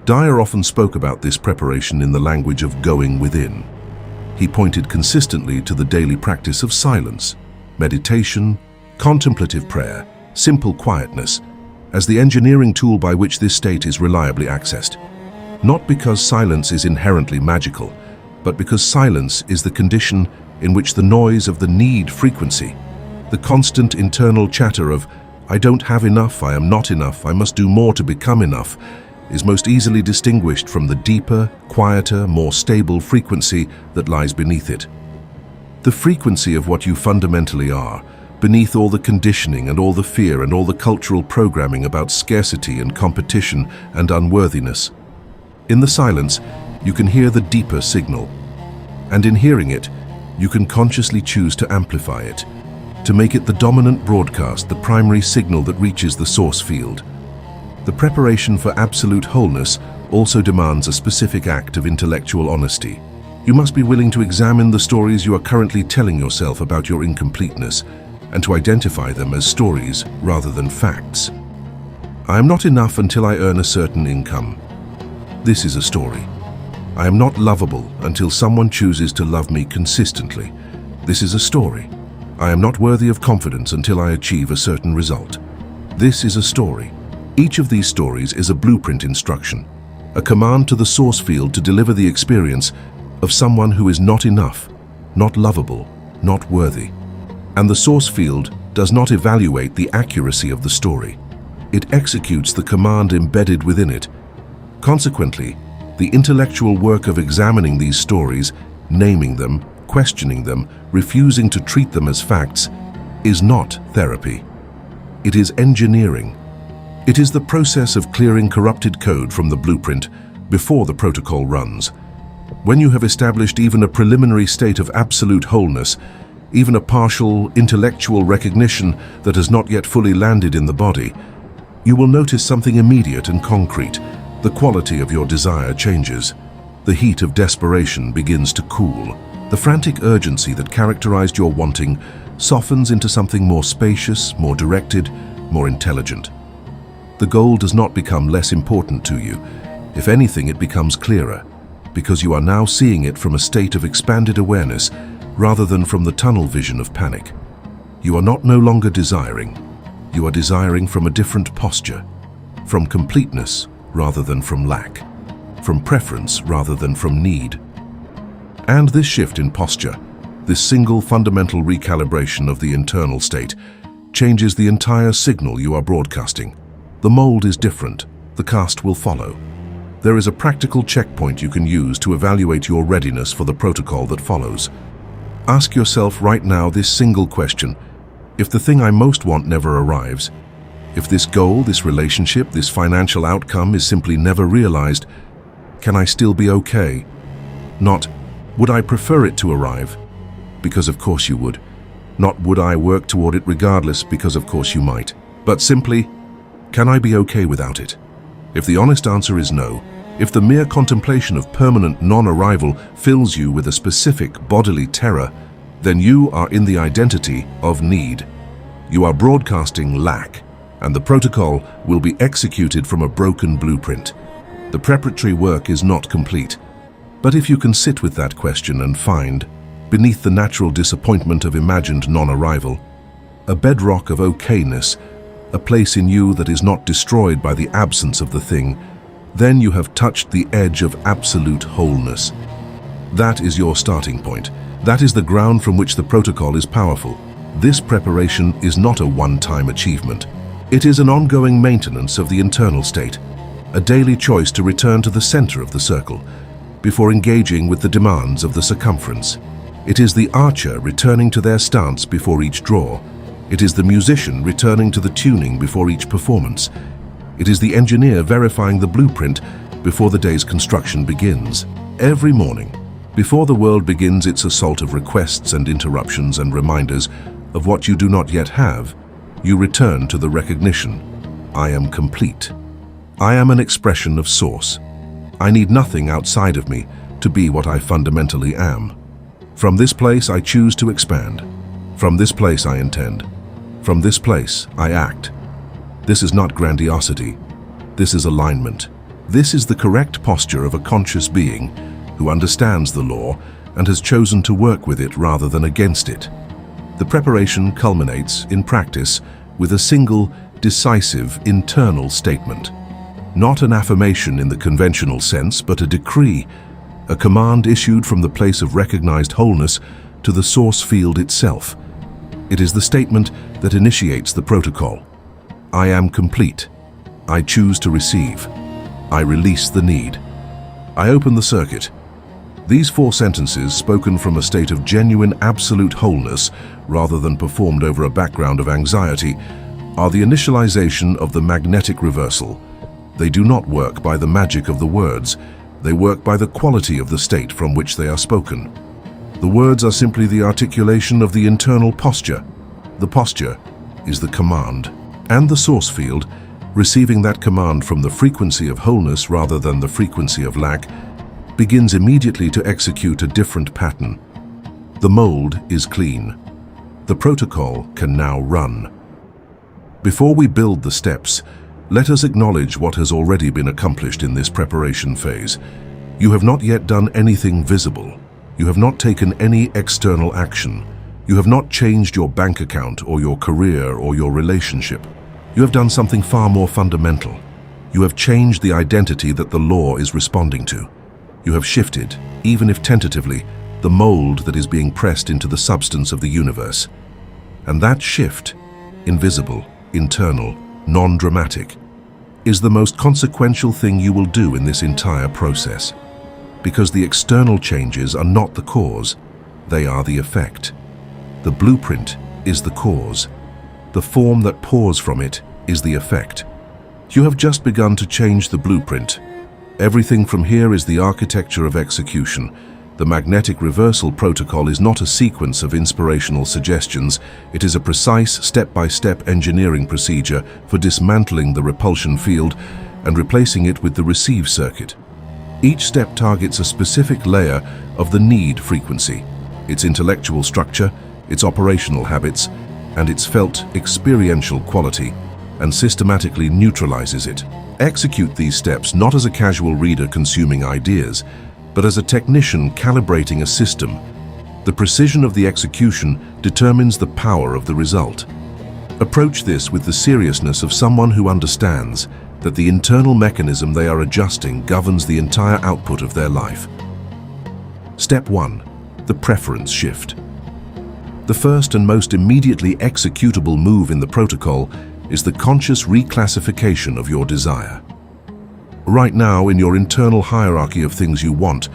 Dyer often spoke about this preparation in the language of going within. He pointed consistently to the daily practice of silence, meditation, contemplative prayer, simple quietness, as the engineering tool by which this state is reliably accessed. Not because silence is inherently magical, but because silence is the condition in which the noise of the need frequency, the constant internal chatter of "I don't have enough, I am not enough, I must do more to become enough," is most easily distinguished from the deeper, quieter, more stable frequency that lies beneath it. The frequency of what you fundamentally are, beneath all the conditioning and all the fear and all the cultural programming about scarcity and competition and unworthiness. In the silence, you can hear the deeper signal. And in hearing it, you can consciously choose to amplify it, to make it the dominant broadcast, the primary signal that reaches the source field. The preparation for absolute wholeness also demands a specific act of intellectual honesty. You must be willing to examine the stories you are currently telling yourself about your incompleteness and to identify them as stories rather than facts. I am not enough until I earn a certain income. This is a story. I am not lovable until someone chooses to love me consistently. This is a story. I am not worthy of confidence until I achieve a certain result. This is a story. Each of these stories is a blueprint instruction, a command to the source field to deliver the experience of someone who is not enough, not lovable, not worthy. And the source field does not evaluate the accuracy of the story. It executes the command embedded within it. Consequently, the intellectual work of examining these stories, naming them, questioning them, refusing to treat them as facts, is not therapy. It is engineering. It is the process of clearing corrupted code from the blueprint before the protocol runs. When you have established even a preliminary state of absolute wholeness, even a partial intellectual recognition that has not yet fully landed in the body, you will notice something immediate and concrete. The quality of your desire changes. The heat of desperation begins to cool. The frantic urgency that characterized your wanting softens into something more spacious, more directed, more intelligent. The goal does not become less important to you. If anything, it becomes clearer, because you are now seeing it from a state of expanded awareness rather than from the tunnel vision of panic. You are not no longer desiring. You are desiring from a different posture, from completeness rather than from lack, from preference rather than from need. And this shift in posture, this single fundamental recalibration of the internal state, changes the entire signal you are broadcasting. The mold is different. The cast will follow. There is a practical checkpoint you can use to evaluate your readiness for the protocol that follows. Ask yourself right now this single question: if the thing I most want never arrives, if this goal, this relationship, this financial outcome is simply never realized, can I still be okay? Not, would I prefer it to arrive? Because of course you would. Not, would I work toward it regardless? Because of course you might. But simply, can I be okay without it? If the honest answer is no, If the mere contemplation of permanent non-arrival fills you with a specific bodily terror, then you are in the identity of need. You are broadcasting lack, and the protocol will be executed from a broken blueprint. The preparatory work is not complete. But if you can sit with that question and find, beneath the natural disappointment of imagined non-arrival, a bedrock of okayness, a place in you that is not destroyed by the absence of the thing, then you have touched the edge of absolute wholeness. That is your starting point. That is the ground from which the protocol is powerful. This preparation is not a one-time achievement. It is an ongoing maintenance of the internal state, a daily choice to return to the center of the circle, before engaging with the demands of the circumference. It is the archer returning to their stance before each draw. It is the musician returning to the tuning before each performance. It is the engineer verifying the blueprint before the day's construction begins. Every morning, before the world begins its assault of requests and interruptions and reminders of what you do not yet have, you return to the recognition: I am complete. I am an expression of Source. I need nothing outside of me to be what I fundamentally am. From this place I choose to expand. From this place I intend. From this place I act. This is not grandiosity. This is alignment. This is the correct posture of a conscious being who understands the law and has chosen to work with it rather than against it. The preparation culminates, in practice, with a single, decisive, internal statement. Not an affirmation in the conventional sense, but a decree, a command issued from the place of recognized wholeness to the source field itself. It is the statement that initiates the protocol. I am complete. I choose to receive. I release the need. I open the circuit. These 4 sentences, spoken from a state of genuine absolute wholeness rather than performed over a background of anxiety, are the initialization of the magnetic reversal. They do not work by the magic of the words. They work by the quality of the state from which they are spoken. The words are simply the articulation of the internal posture. The posture is the command. And the source field, receiving that command from the frequency of wholeness rather than the frequency of lack, begins immediately to execute a different pattern. The mold is clean. The protocol can now run. Before we build the steps, let us acknowledge what has already been accomplished in this preparation phase. You have not yet done anything visible. You have not taken any external action. You have not changed your bank account or your career or your relationship. You have done something far more fundamental. You have changed the identity that the law is responding to. You have shifted, even if tentatively, the mold that is being pressed into the substance of the universe. And that shift, invisible, internal, non-dramatic, is the most consequential thing you will do in this entire process. Because the external changes are not the cause, they are the effect. The blueprint is the cause. The form that pours from it is the effect. You have just begun to change the blueprint. Everything from here is the architecture of execution. The magnetic reversal protocol is not a sequence of inspirational suggestions. It is a precise, step-by-step engineering procedure for dismantling the repulsion field and replacing it with the receive circuit. Each step targets a specific layer of the need frequency, its intellectual structure, its operational habits, and its felt experiential quality, and systematically neutralizes it. Execute these steps not as a casual reader consuming ideas, but as a technician calibrating a system. The precision of the execution determines the power of the result. Approach this with the seriousness of someone who understands that the internal mechanism they are adjusting governs the entire output of their life. Step 1. The preference shift. The first and most immediately executable move in the protocol is the conscious reclassification of your desire. Right now, in your internal hierarchy of things you want,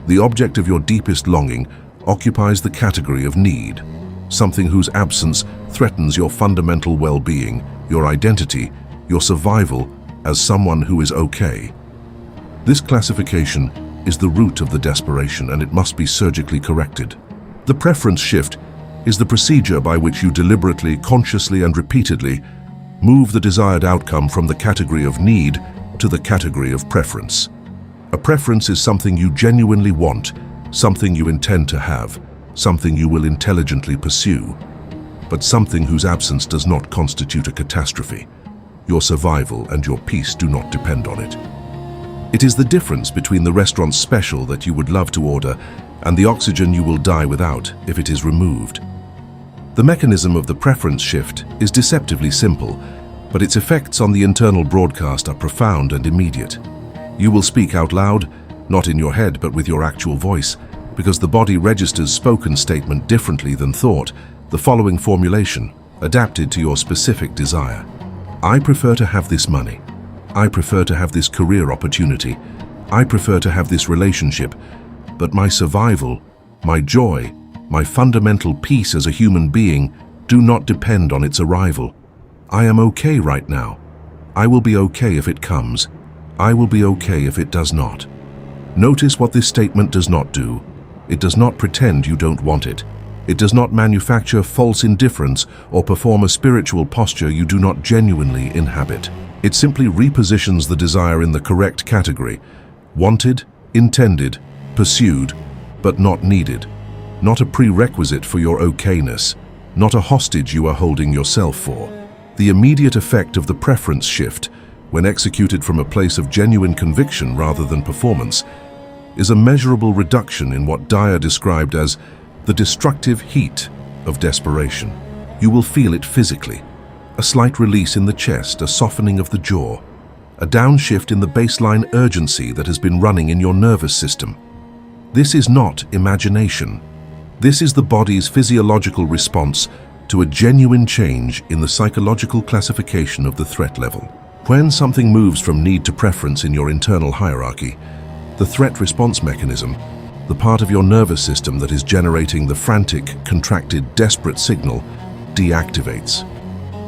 the object of your deepest longing occupies the category of need, something whose absence threatens your fundamental well-being, your identity, your survival as someone who is okay. This classification is the root of the desperation, and it must be surgically corrected. The preference shift is the procedure by which you deliberately, consciously, and repeatedly move the desired outcome from the category of need to the category of preference. A preference is something you genuinely want, something you intend to have, something you will intelligently pursue, but something whose absence does not constitute a catastrophe. Your survival and your peace do not depend on it. It is the difference between the restaurant special that you would love to order and the oxygen you will die without if it is removed. The mechanism of the preference shift is deceptively simple, but its effects on the internal broadcast are profound and immediate. You will speak out loud, not in your head but with your actual voice, because the body registers spoken statement differently than thought, the following formulation, adapted to your specific desire. I prefer to have this money. I prefer to have this career opportunity. I prefer to have this relationship. But my survival, my joy, my fundamental peace as a human being do not depend on its arrival. I am okay right now. I will be okay if it comes. I will be okay if it does not. Notice what this statement does not do. It does not pretend you don't want it. It does not manufacture false indifference or perform a spiritual posture you do not genuinely inhabit. It simply repositions the desire in the correct category: wanted, intended, pursued, but not needed. Not a prerequisite for your okayness, not a hostage you are holding yourself for. The immediate effect of the preference shift, when executed from a place of genuine conviction rather than performance, is a measurable reduction in what Dyer described as the destructive heat of desperation. You will feel it physically. A slight release in the chest, a softening of the jaw, a downshift in the baseline urgency that has been running in your nervous system. This is not imagination. This is the body's physiological response to a genuine change in the psychological classification of the threat level. When something moves from need to preference in your internal hierarchy, the threat response mechanism, the part of your nervous system that is generating the frantic, contracted, desperate signal, deactivates.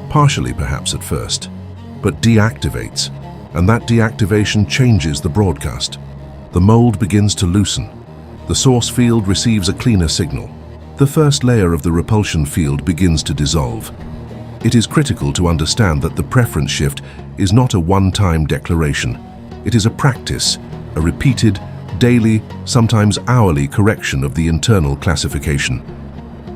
Partially perhaps at first, but deactivates, and that deactivation changes the broadcast. The mold begins to loosen. The source field receives a cleaner signal. The first layer of the repulsion field begins to dissolve. It is critical to understand that the preference shift is not a one-time declaration. It is a practice, a repeated, daily, sometimes hourly correction of the internal classification.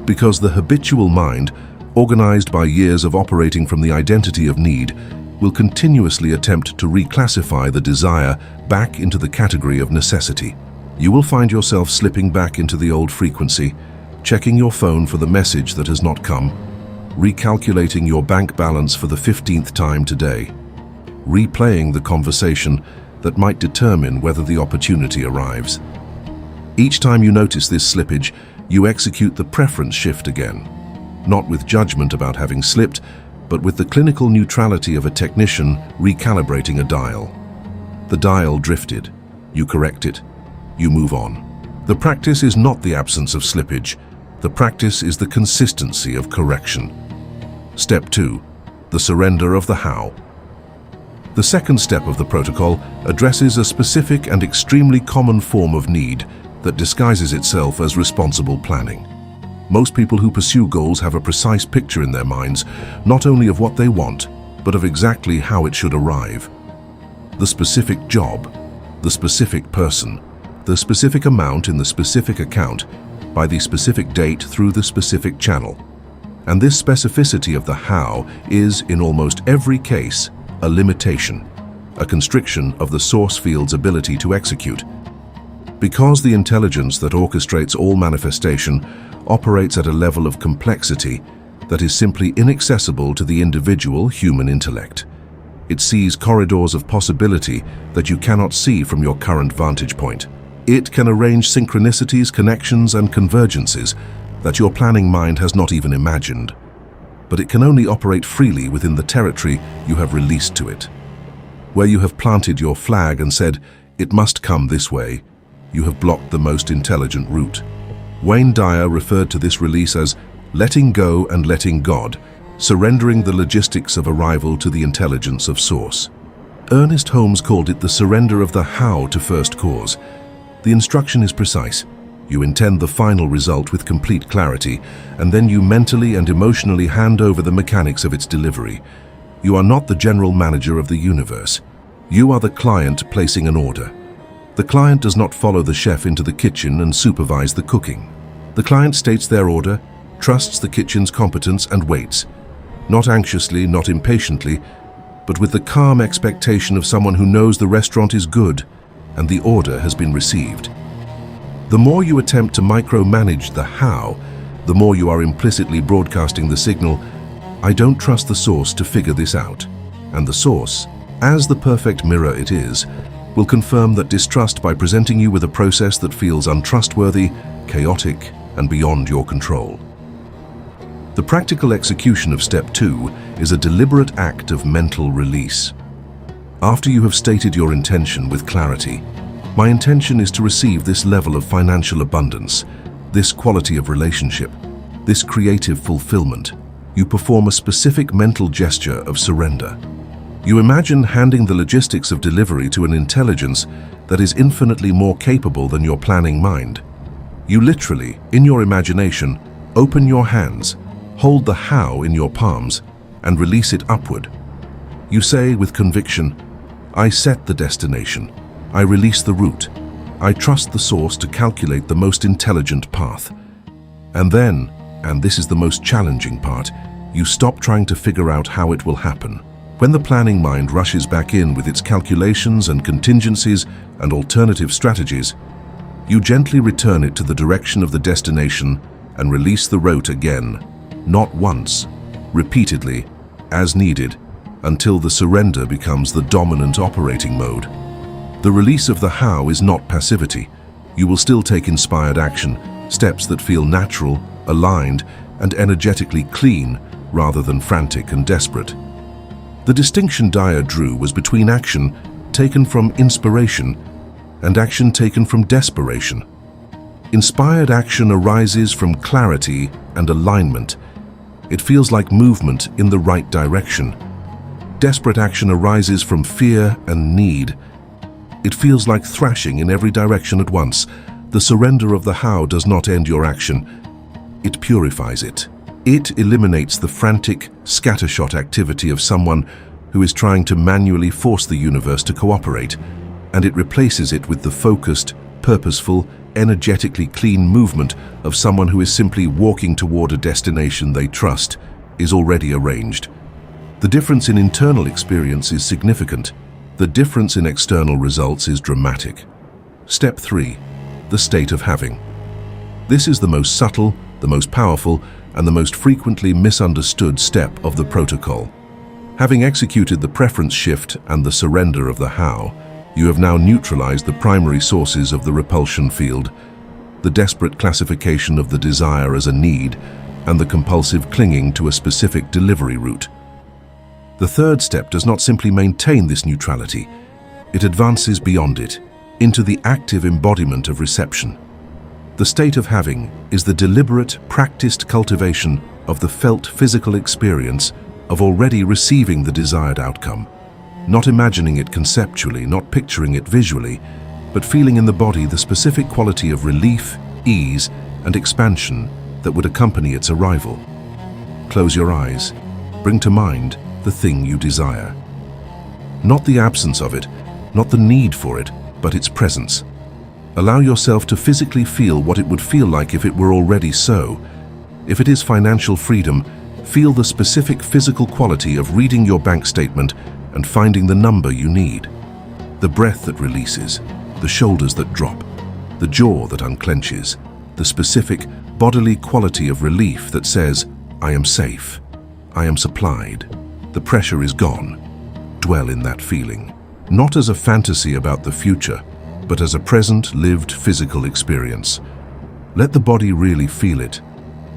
Because the habitual mind, organized by years of operating from the identity of need, will continuously attempt to reclassify the desire back into the category of necessity. You will find yourself slipping back into the old frequency, checking your phone for the message that has not come, recalculating your bank balance for the 15th time today, replaying the conversation that might determine whether the opportunity arrives. Each time you notice this slippage, you execute the preference shift again, not with judgment about having slipped, but with the clinical neutrality of a technician recalibrating a dial. The dial drifted. You correct it. You move on. The practice is not the absence of slippage. The practice is the consistency of correction. Step 2. The surrender of the how. The second step of the protocol addresses a specific and extremely common form of need that disguises itself as responsible planning. Most people who pursue goals have a precise picture in their minds, not only of what they want, but of exactly how it should arrive. The specific job, the specific person, the specific amount in the specific account, by the specific date through the specific channel. And this specificity of the how is, in almost every case, a limitation, a constriction of the source field's ability to execute. Because the intelligence that orchestrates all manifestation operates at a level of complexity that is simply inaccessible to the individual human intellect. It sees corridors of possibility that you cannot see from your current vantage point. It can arrange synchronicities, connections, and convergences that your planning mind has not even imagined. But it can only operate freely within the territory you have released to it. Where you have planted your flag and said, "It must come this way," you have blocked the most intelligent route. Wayne Dyer referred to this release as letting go and letting God, surrendering the logistics of arrival to the intelligence of source. Ernest Holmes called it the surrender of the how to first cause. The instruction is precise. You intend the final result with complete clarity, and then you mentally and emotionally hand over the mechanics of its delivery. You are not the general manager of the universe. You are the client placing an order. The client does not follow the chef into the kitchen and supervise the cooking. The client states their order, trusts the kitchen's competence and waits, not anxiously, not impatiently, but with the calm expectation of someone who knows the restaurant is good and the order has been received. The more you attempt to micromanage the how, the more you are implicitly broadcasting the signal, I don't trust the source to figure this out. And the source, as the perfect mirror it is, will confirm that distrust by presenting you with a process that feels untrustworthy, chaotic, and beyond your control. The practical execution of step 2 is a deliberate act of mental release. After you have stated your intention with clarity, my intention is to receive this level of financial abundance, this quality of relationship, this creative fulfillment, you perform a specific mental gesture of surrender. You imagine handing the logistics of delivery to an intelligence that is infinitely more capable than your planning mind. You literally, in your imagination, open your hands, hold the how in your palms, and release it upward. You say with conviction, I set the destination, I release the route, I trust the source to calculate the most intelligent path. And then, and this is the most challenging part, you stop trying to figure out how it will happen. When the planning mind rushes back in with its calculations and contingencies and alternative strategies, you gently return it to the direction of the destination and release the rote again, not once, repeatedly, as needed, until the surrender becomes the dominant operating mode. The release of the how is not passivity. You will still take inspired action, steps that feel natural, aligned, and energetically clean rather than frantic and desperate. The distinction Dyer drew was between action taken from inspiration and action taken from desperation. Inspired action arises from clarity and alignment. It feels like movement in the right direction. Desperate action arises from fear and need. It feels like thrashing in every direction at once. The surrender of the how does not end your action. It purifies it. It eliminates the frantic, scattershot activity of someone who is trying to manually force the universe to cooperate, and it replaces it with the focused, purposeful, energetically clean movement of someone who is simply walking toward a destination they trust is already arranged. The difference in internal experience is significant. The difference in external results is dramatic. Step 3. The state of having. This is the most subtle, the most powerful, and the most frequently misunderstood step of the protocol. Having executed the preference shift and the surrender of the how, you have now neutralized the primary sources of the repulsion field, the desperate classification of the desire as a need, and the compulsive clinging to a specific delivery route. The third step does not simply maintain this neutrality, it advances beyond it, into the active embodiment of reception. The state of having is the deliberate, practiced cultivation of the felt physical experience of already receiving the desired outcome, not imagining it conceptually, not picturing it visually, but feeling in the body the specific quality of relief, ease, and expansion that would accompany its arrival. Close your eyes. Bring to mind the thing you desire. Not the absence of it, not the need for it, but its presence. Allow yourself to physically feel what it would feel like if it were already so. If it is financial freedom, feel the specific physical quality of reading your bank statement and finding the number you need. The breath that releases, the shoulders that drop, the jaw that unclenches, the specific bodily quality of relief that says, I am safe, I am supplied, the pressure is gone. Dwell in that feeling, not as a fantasy about the future, but as a present, lived physical experience. Let the body really feel it.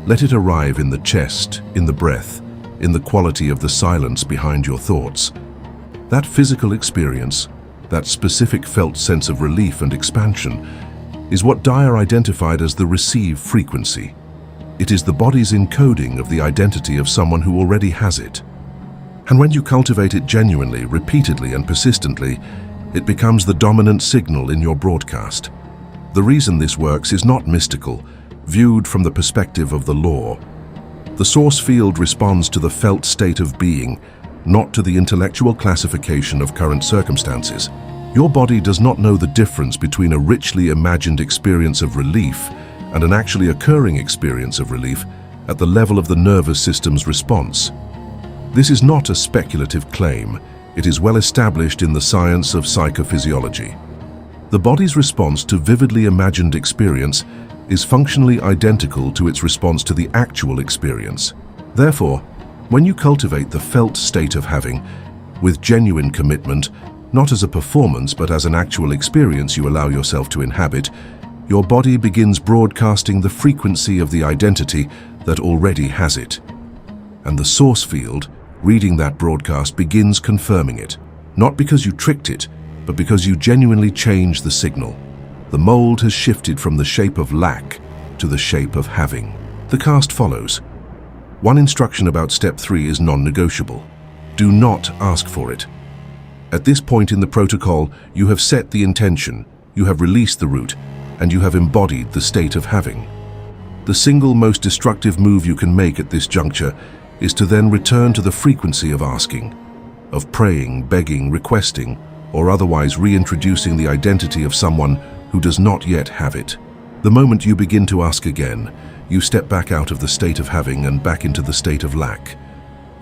Let it arrive in the chest, in the breath, in the quality of the silence behind your thoughts. That physical experience, that specific felt sense of relief and expansion, is what Dyer identified as the receive frequency. It is the body's encoding of the identity of someone who already has it. And when you cultivate it genuinely, repeatedly, and persistently, it becomes the dominant signal in your broadcast. The reason this works is not mystical, viewed from the perspective of the law. The source field responds to the felt state of being, not to the intellectual classification of current circumstances. Your body does not know the difference between a richly imagined experience of relief and an actually occurring experience of relief at the level of the nervous system's response. This is not a speculative claim. It is well established in the science of psychophysiology. The body's response to vividly imagined experience is functionally identical to its response to the actual experience. Therefore, when you cultivate the felt state of having with genuine commitment, not as a performance but as an actual experience you allow yourself to inhabit, your body begins broadcasting the frequency of the identity that already has it. And the source field, reading that broadcast, begins confirming it, not because you tricked it, but because you genuinely changed the signal. The mold has shifted from the shape of lack to the shape of having. The cast follows. One instruction about step 3 is non-negotiable. Do not ask for it. At this point in the protocol, you have set the intention, you have released the root, and you have embodied the state of having. The single most destructive move you can make at this juncture is to then return to the frequency of asking, of praying, begging, requesting, or otherwise reintroducing the identity of someone who does not yet have it. The moment you begin to ask again, you step back out of the state of having and back into the state of lack.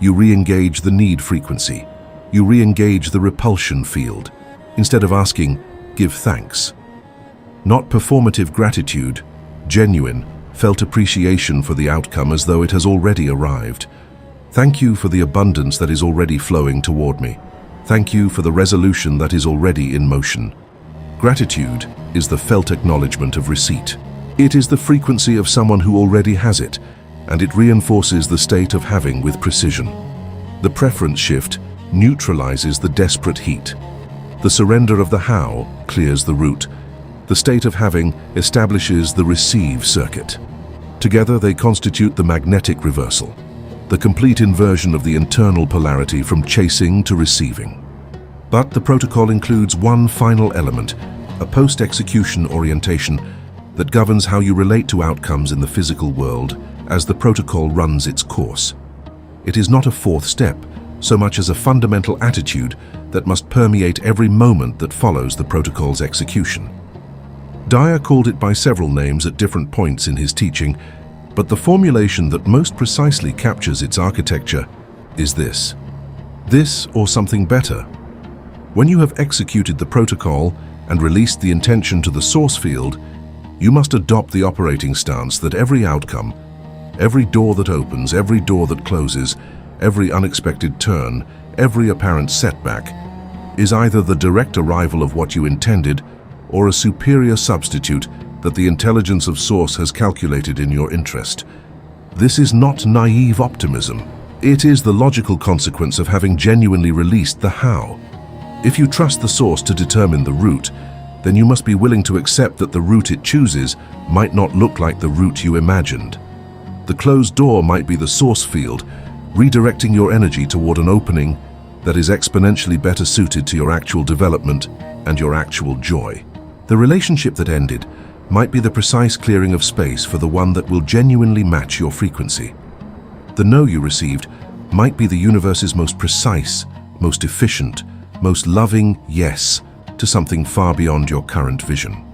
You re-engage the need frequency. You re-engage the repulsion field. Instead of asking, give thanks. Not performative gratitude, genuine, felt appreciation for the outcome as though it has already arrived. Thank you for the abundance that is already flowing toward me. Thank you for the resolution that is already in motion. Gratitude is the felt acknowledgement of receipt. It is the frequency of someone who already has it, and it reinforces the state of having with precision. The preference shift neutralizes the desperate heat. The surrender of the how clears the root. The state of having establishes the receive circuit. Together they constitute the magnetic reversal, the complete inversion of the internal polarity from chasing to receiving. But the protocol includes one final element, a post-execution orientation that governs how you relate to outcomes in the physical world as the protocol runs its course. It is not a fourth step, so much as a fundamental attitude that must permeate every moment that follows the protocol's execution. Dyer called it by several names at different points in his teaching, but the formulation that most precisely captures its architecture is this. This or something better. When you have executed the protocol and released the intention to the source field, you must adopt the operating stance that every outcome, every door that opens, every door that closes, every unexpected turn, every apparent setback, is either the direct arrival of what you intended or a superior substitute that the intelligence of source has calculated in your interest. This is not naive optimism. It is the logical consequence of having genuinely released the how. If you trust the source to determine the route, then you must be willing to accept that the route it chooses might not look like the route you imagined. The closed door might be the source field, redirecting your energy toward an opening that is exponentially better suited to your actual development and your actual joy. The relationship that ended might be the precise clearing of space for the one that will genuinely match your frequency. The no you received might be the universe's most precise, most efficient, most loving yes to something far beyond your current vision.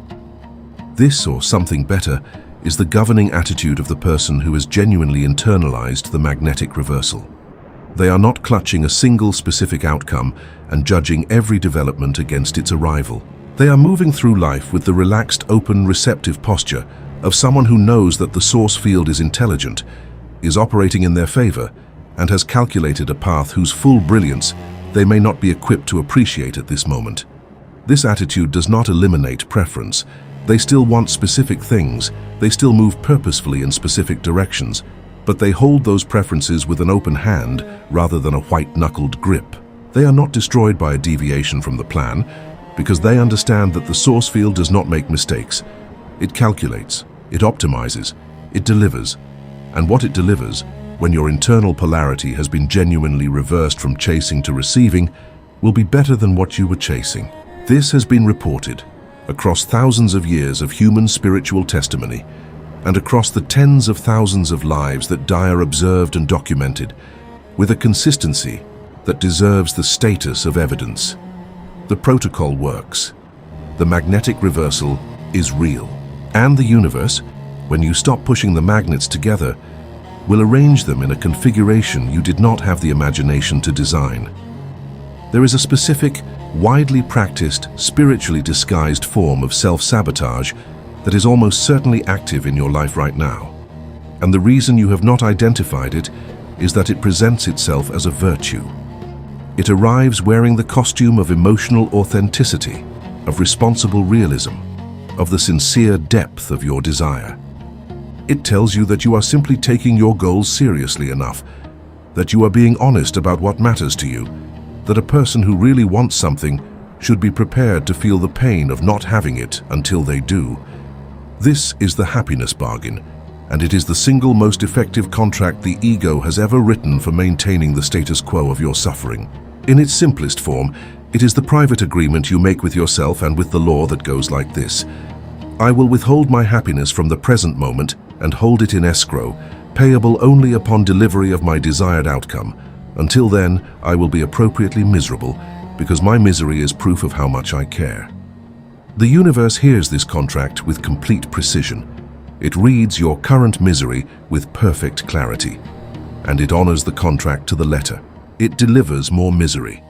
This, or something better, is the governing attitude of the person who has genuinely internalized the magnetic reversal. They are not clutching a single specific outcome and judging every development against its arrival. They are moving through life with the relaxed, open, receptive posture of someone who knows that the source field is intelligent, is operating in their favor, and has calculated a path whose full brilliance they may not be equipped to appreciate at this moment. This attitude does not eliminate preference. They still want specific things, they still move purposefully in specific directions, but they hold those preferences with an open hand rather than a white-knuckled grip. They are not destroyed by a deviation from the plan, because they understand that the source field does not make mistakes. It calculates, it optimizes, it delivers. And what it delivers, when your internal polarity has been genuinely reversed from chasing to receiving, will be better than what you were chasing. This has been reported across thousands of years of human spiritual testimony and across the tens of thousands of lives that Dyer observed and documented, with a consistency that deserves the status of evidence. The protocol works. The magnetic reversal is real. And the universe, when you stop pushing the magnets together, will arrange them in a configuration you did not have the imagination to design. There is a specific, widely practiced, spiritually disguised form of self-sabotage that is almost certainly active in your life right now. And the reason you have not identified it is that it presents itself as a virtue. It arrives wearing the costume of emotional authenticity, of responsible realism, of the sincere depth of your desire. It tells you that you are simply taking your goals seriously enough, that you are being honest about what matters to you, that a person who really wants something should be prepared to feel the pain of not having it until they do. This is the happiness bargain, and it is the single most effective contract the ego has ever written for maintaining the status quo of your suffering. In its simplest form, it is the private agreement you make with yourself and with the law that goes like this. I will withhold my happiness from the present moment and hold it in escrow, payable only upon delivery of my desired outcome. Until then, I will be appropriately miserable, because my misery is proof of how much I care. The universe hears this contract with complete precision. It reads your current misery with perfect clarity, and it honors the contract to the letter. It delivers more misery,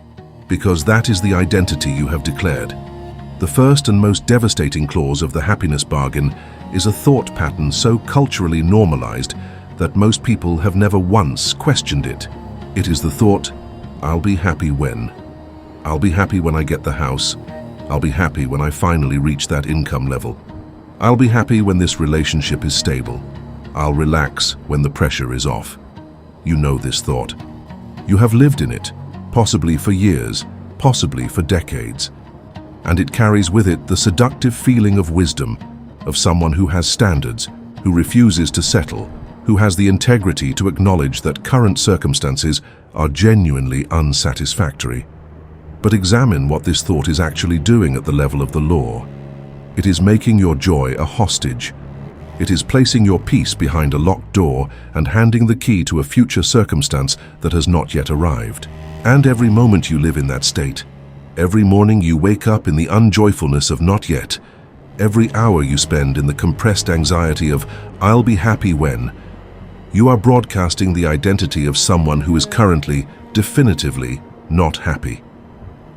because that is the identity you have declared. The first and most devastating clause of the happiness bargain is a thought pattern so culturally normalized that most people have never once questioned it. It is the thought, I'll be happy when. I'll be happy when I get the house. I'll be happy when I finally reach that income level. I'll be happy when this relationship is stable. I'll relax when the pressure is off. You know this thought. You have lived in it, possibly for years, possibly for decades. And it carries with it the seductive feeling of wisdom, of someone who has standards, who refuses to settle, who has the integrity to acknowledge that current circumstances are genuinely unsatisfactory. But examine what this thought is actually doing at the level of the law. It is making your joy a hostage. It is placing your peace behind a locked door and handing the key to a future circumstance that has not yet arrived. And every moment you live in that state, every morning you wake up in the unjoyfulness of not yet, every hour you spend in the compressed anxiety of I'll be happy when, you are broadcasting the identity of someone who is currently, definitively, not happy.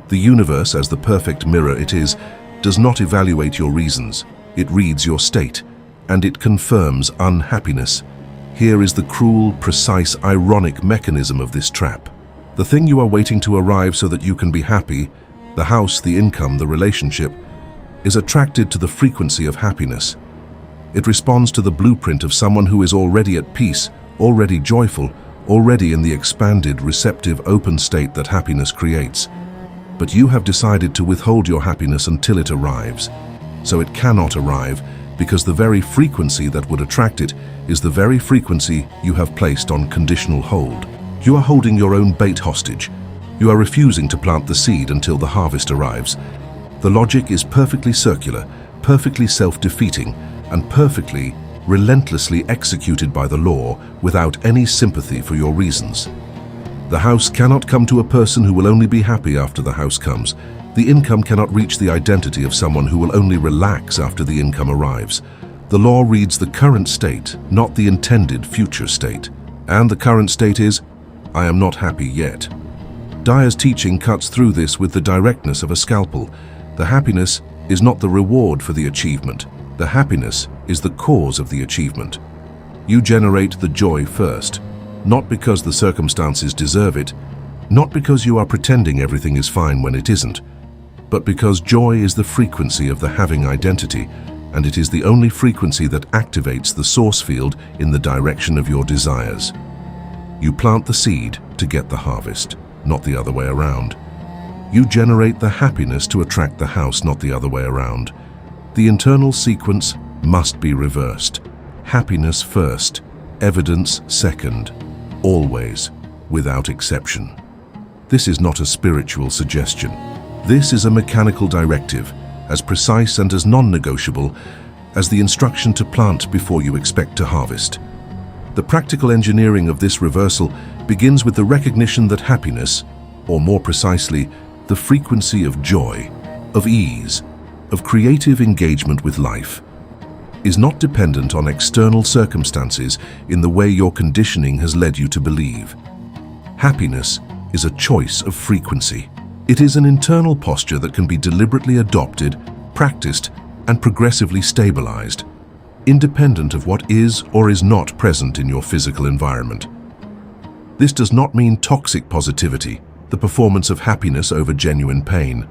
The universe, as the perfect mirror it is, does not evaluate your reasons. It reads your state, and it confirms unhappiness. Here is the cruel, precise, ironic mechanism of this trap. The thing you are waiting to arrive so that you can be happy, the house, the income, the relationship, is attracted to the frequency of happiness. It responds to the blueprint of someone who is already at peace, already joyful, already in the expanded, receptive, open state that happiness creates. But you have decided to withhold your happiness until it arrives. So it cannot arrive, because the very frequency that would attract it is the very frequency you have placed on conditional hold. You are holding your own bait hostage. You are refusing to plant the seed until the harvest arrives. The logic is perfectly circular, perfectly self-defeating, and perfectly, relentlessly executed by the law without any sympathy for your reasons. The house cannot come to a person who will only be happy after the house comes. The income cannot reach the identity of someone who will only relax after the income arrives. The law reads the current state, not the intended future state. And the current state is, I am not happy yet. Dyer's teaching cuts through this with the directness of a scalpel. The happiness is not the reward for the achievement. The happiness is the cause of the achievement. You generate the joy first, not because the circumstances deserve it, not because you are pretending everything is fine when it isn't, but because joy is the frequency of the having identity, and it is the only frequency that activates the source field in the direction of your desires. You plant the seed to get the harvest, not the other way around. You generate the happiness to attract the house, not the other way around. The internal sequence must be reversed. Happiness first, evidence second, always, without exception. This is not a spiritual suggestion. This is a mechanical directive, as precise and as non-negotiable as the instruction to plant before you expect to harvest. The practical engineering of this reversal begins with the recognition that happiness, or more precisely, the frequency of joy, of ease, of creative engagement with life, is not dependent on external circumstances in the way your conditioning has led you to believe. Happiness is a choice of frequency. It is an internal posture that can be deliberately adopted, practiced, and progressively stabilized, independent of what is or is not present in your physical environment. This does not mean toxic positivity, the performance of happiness over genuine pain.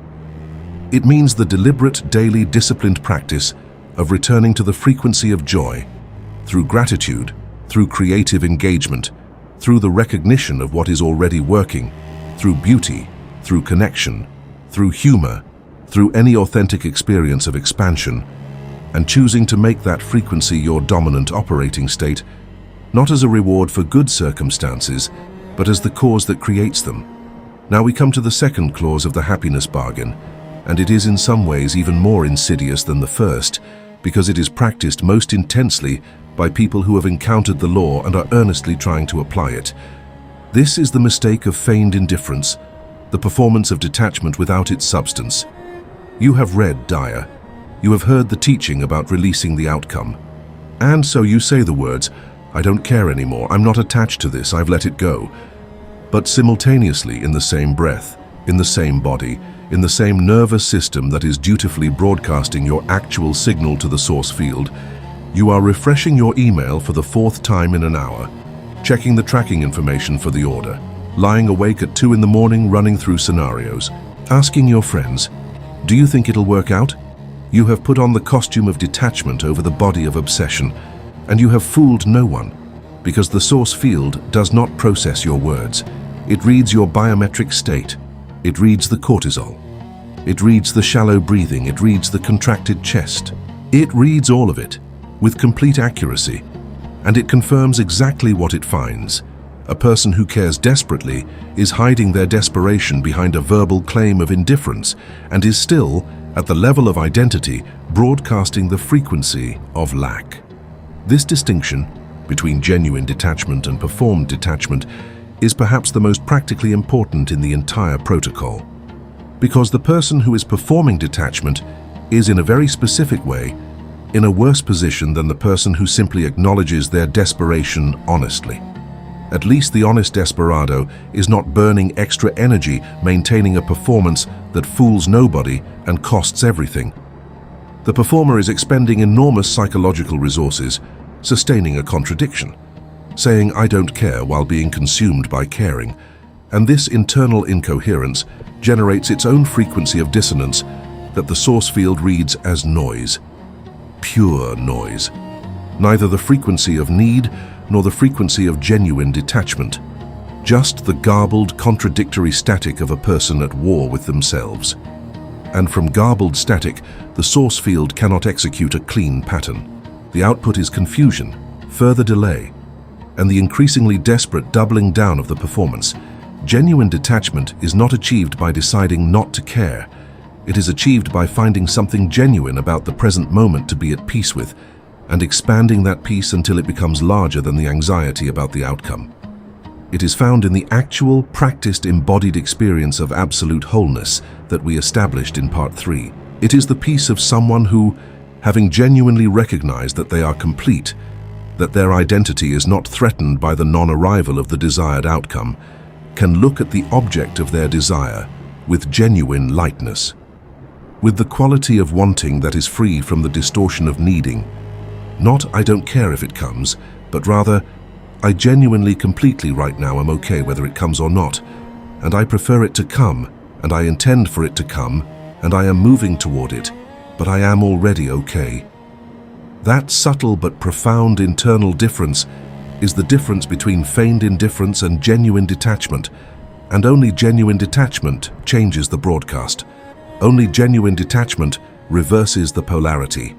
It means the deliberate, daily, disciplined practice of returning to the frequency of joy, through gratitude, through creative engagement, through the recognition of what is already working, through beauty, through connection, through humor, through any authentic experience of expansion, and choosing to make that frequency your dominant operating state, not as a reward for good circumstances, but as the cause that creates them. Now we come to the second clause of the happiness bargain, and it is in some ways even more insidious than the first, because it is practiced most intensely by people who have encountered the law and are earnestly trying to apply it. This is the mistake of feigned indifference, the performance of detachment without its substance. You have read Dyer. You have heard the teaching about releasing the outcome. And so you say the words, "I don't care anymore, I'm not attached to this, I've let it go." But simultaneously, in the same breath, in the same body, in the same nervous system that is dutifully broadcasting your actual signal to the source field, you are refreshing your email for the 4th time in an hour, checking the tracking information for the order, lying awake at 2 in the morning running through scenarios, asking your friends, "Do you think it'll work out?" You have put on the costume of detachment over the body of obsession, and you have fooled no one, because the source field does not process your words. It reads your biometric state. It reads the cortisol. It reads the shallow breathing. It reads the contracted chest. It reads all of it with complete accuracy, and it confirms exactly what it finds. A person who cares desperately is hiding their desperation behind a verbal claim of indifference and is still, at the level of identity, broadcasting the frequency of lack. This distinction between genuine detachment and performed detachment is perhaps the most practically important in the entire protocol, because the person who is performing detachment is, in a very specific way, in a worse position than the person who simply acknowledges their desperation honestly. At least the honest desperado is not burning extra energy maintaining a performance that fools nobody and costs everything. The performer is expending enormous psychological resources, sustaining a contradiction, saying "I don't care" while being consumed by caring, and this internal incoherence generates its own frequency of dissonance that the source field reads as noise. Pure noise. Neither the frequency of need nor the frequency of genuine detachment. Just the garbled, contradictory static of a person at war with themselves. And from garbled static, the source field cannot execute a clean pattern. The output is confusion, further delay, and the increasingly desperate doubling down of the performance. Genuine detachment is not achieved by deciding not to care. It is achieved by finding something genuine about the present moment to be at peace with, and expanding that peace until it becomes larger than the anxiety about the outcome. It is found in the actual, practiced, embodied experience of absolute wholeness that we established in Part 3. It is the peace of someone who, having genuinely recognized that they are complete, that their identity is not threatened by the non-arrival of the desired outcome, can look at the object of their desire with genuine lightness, with the quality of wanting that is free from the distortion of needing. Not "I don't care if it comes," but rather "I genuinely, completely right now am okay whether it comes or not, and I prefer it to come, and I intend for it to come, and I am moving toward it, but I am already okay." That subtle but profound internal difference is the difference between feigned indifference and genuine detachment, and only genuine detachment changes the broadcast. Only genuine detachment reverses the polarity.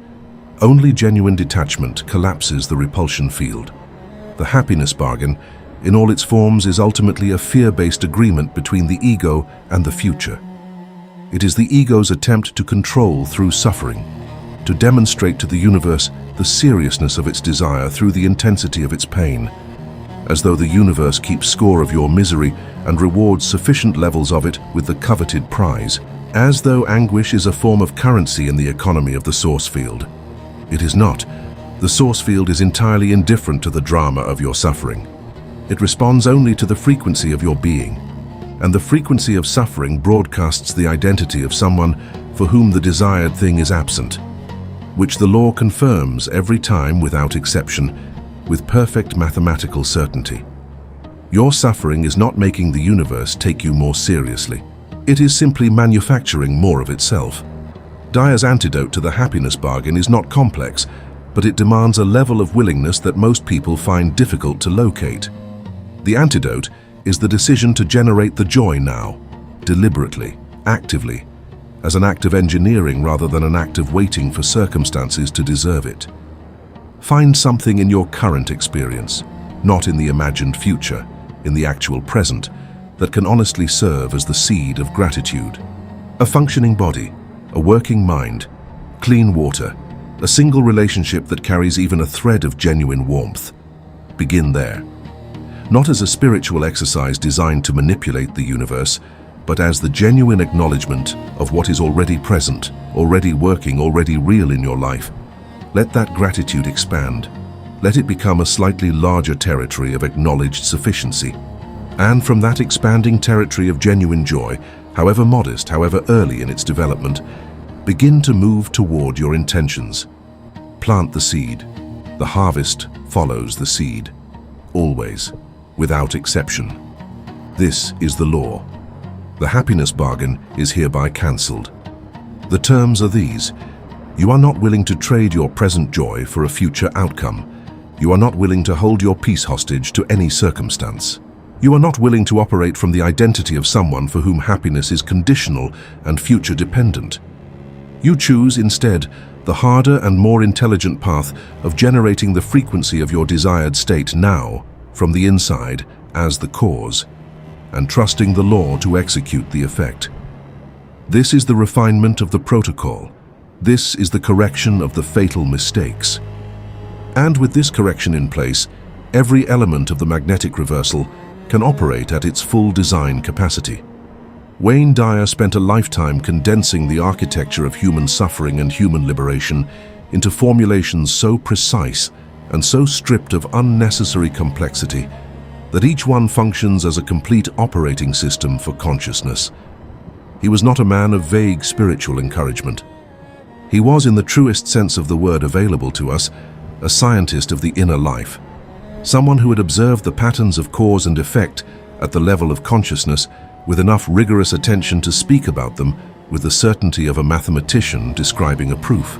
Only genuine detachment collapses the repulsion field. The happiness bargain, in all its forms, is ultimately a fear-based agreement between the ego and the future. It is the ego's attempt to control through suffering, to demonstrate to the universe the seriousness of its desire through the intensity of its pain, as though the universe keeps score of your misery and rewards sufficient levels of it with the coveted prize, as though anguish is a form of currency in the economy of the source field. It is not. The source field is entirely indifferent to the drama of your suffering. It responds only to the frequency of your being, and the frequency of suffering broadcasts the identity of someone for whom the desired thing is absent, which the law confirms every time without exception, with perfect mathematical certainty. Your suffering is not making the universe take you more seriously. It is simply manufacturing more of itself. Dyer's antidote to the happiness bargain is not complex, but it demands a level of willingness that most people find difficult to locate. The antidote is the decision to generate the joy now, deliberately, actively, as an act of engineering rather than an act of waiting for circumstances to deserve it. Find something in your current experience, not in the imagined future, in the actual present, that can honestly serve as the seed of gratitude. A functioning body, a working mind, clean water, a single relationship that carries even a thread of genuine warmth. Begin there. Not as a spiritual exercise designed to manipulate the universe, but as the genuine acknowledgement of what is already present, already working, already real in your life. Let that gratitude expand. Let it become a slightly larger territory of acknowledged sufficiency. And from that expanding territory of genuine joy, however modest, however early in its development, begin to move toward your intentions. Plant the seed. The harvest follows the seed. Always, without exception. This is the law. The happiness bargain is hereby cancelled. The terms are these. You are not willing to trade your present joy for a future outcome. You are not willing to hold your peace hostage to any circumstance. You are not willing to operate from the identity of someone for whom happiness is conditional and future dependent. You choose instead the harder and more intelligent path of generating the frequency of your desired state now, from the inside, as the cause, and trusting the law to execute the effect. This is the refinement of the protocol. This is the correction of the fatal mistakes. And with this correction in place, every element of the magnetic reversal can operate at its full design capacity. Wayne Dyer spent a lifetime condensing the architecture of human suffering and human liberation into formulations so precise and so stripped of unnecessary complexity that each one functions as a complete operating system for consciousness. He was not a man of vague spiritual encouragement. He was, in the truest sense of the word available to us, a scientist of the inner life, someone who had observed the patterns of cause and effect at the level of consciousness with enough rigorous attention to speak about them with the certainty of a mathematician describing a proof.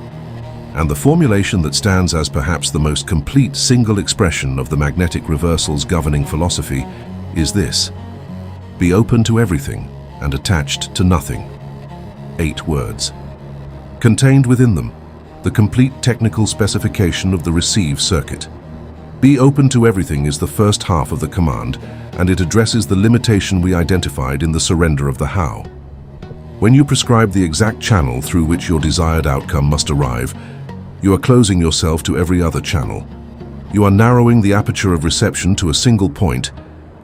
And the formulation that stands as perhaps the most complete single expression of the magnetic reversal's governing philosophy is this: be open to everything and attached to nothing. 8 words. Contained within them, the complete technical specification of the receive circuit. Be open to everything is the first half of the command, and it addresses the limitation we identified in the surrender of the how. When you prescribe the exact channel through which your desired outcome must arrive, you are closing yourself to every other channel. You are narrowing the aperture of reception to a single point,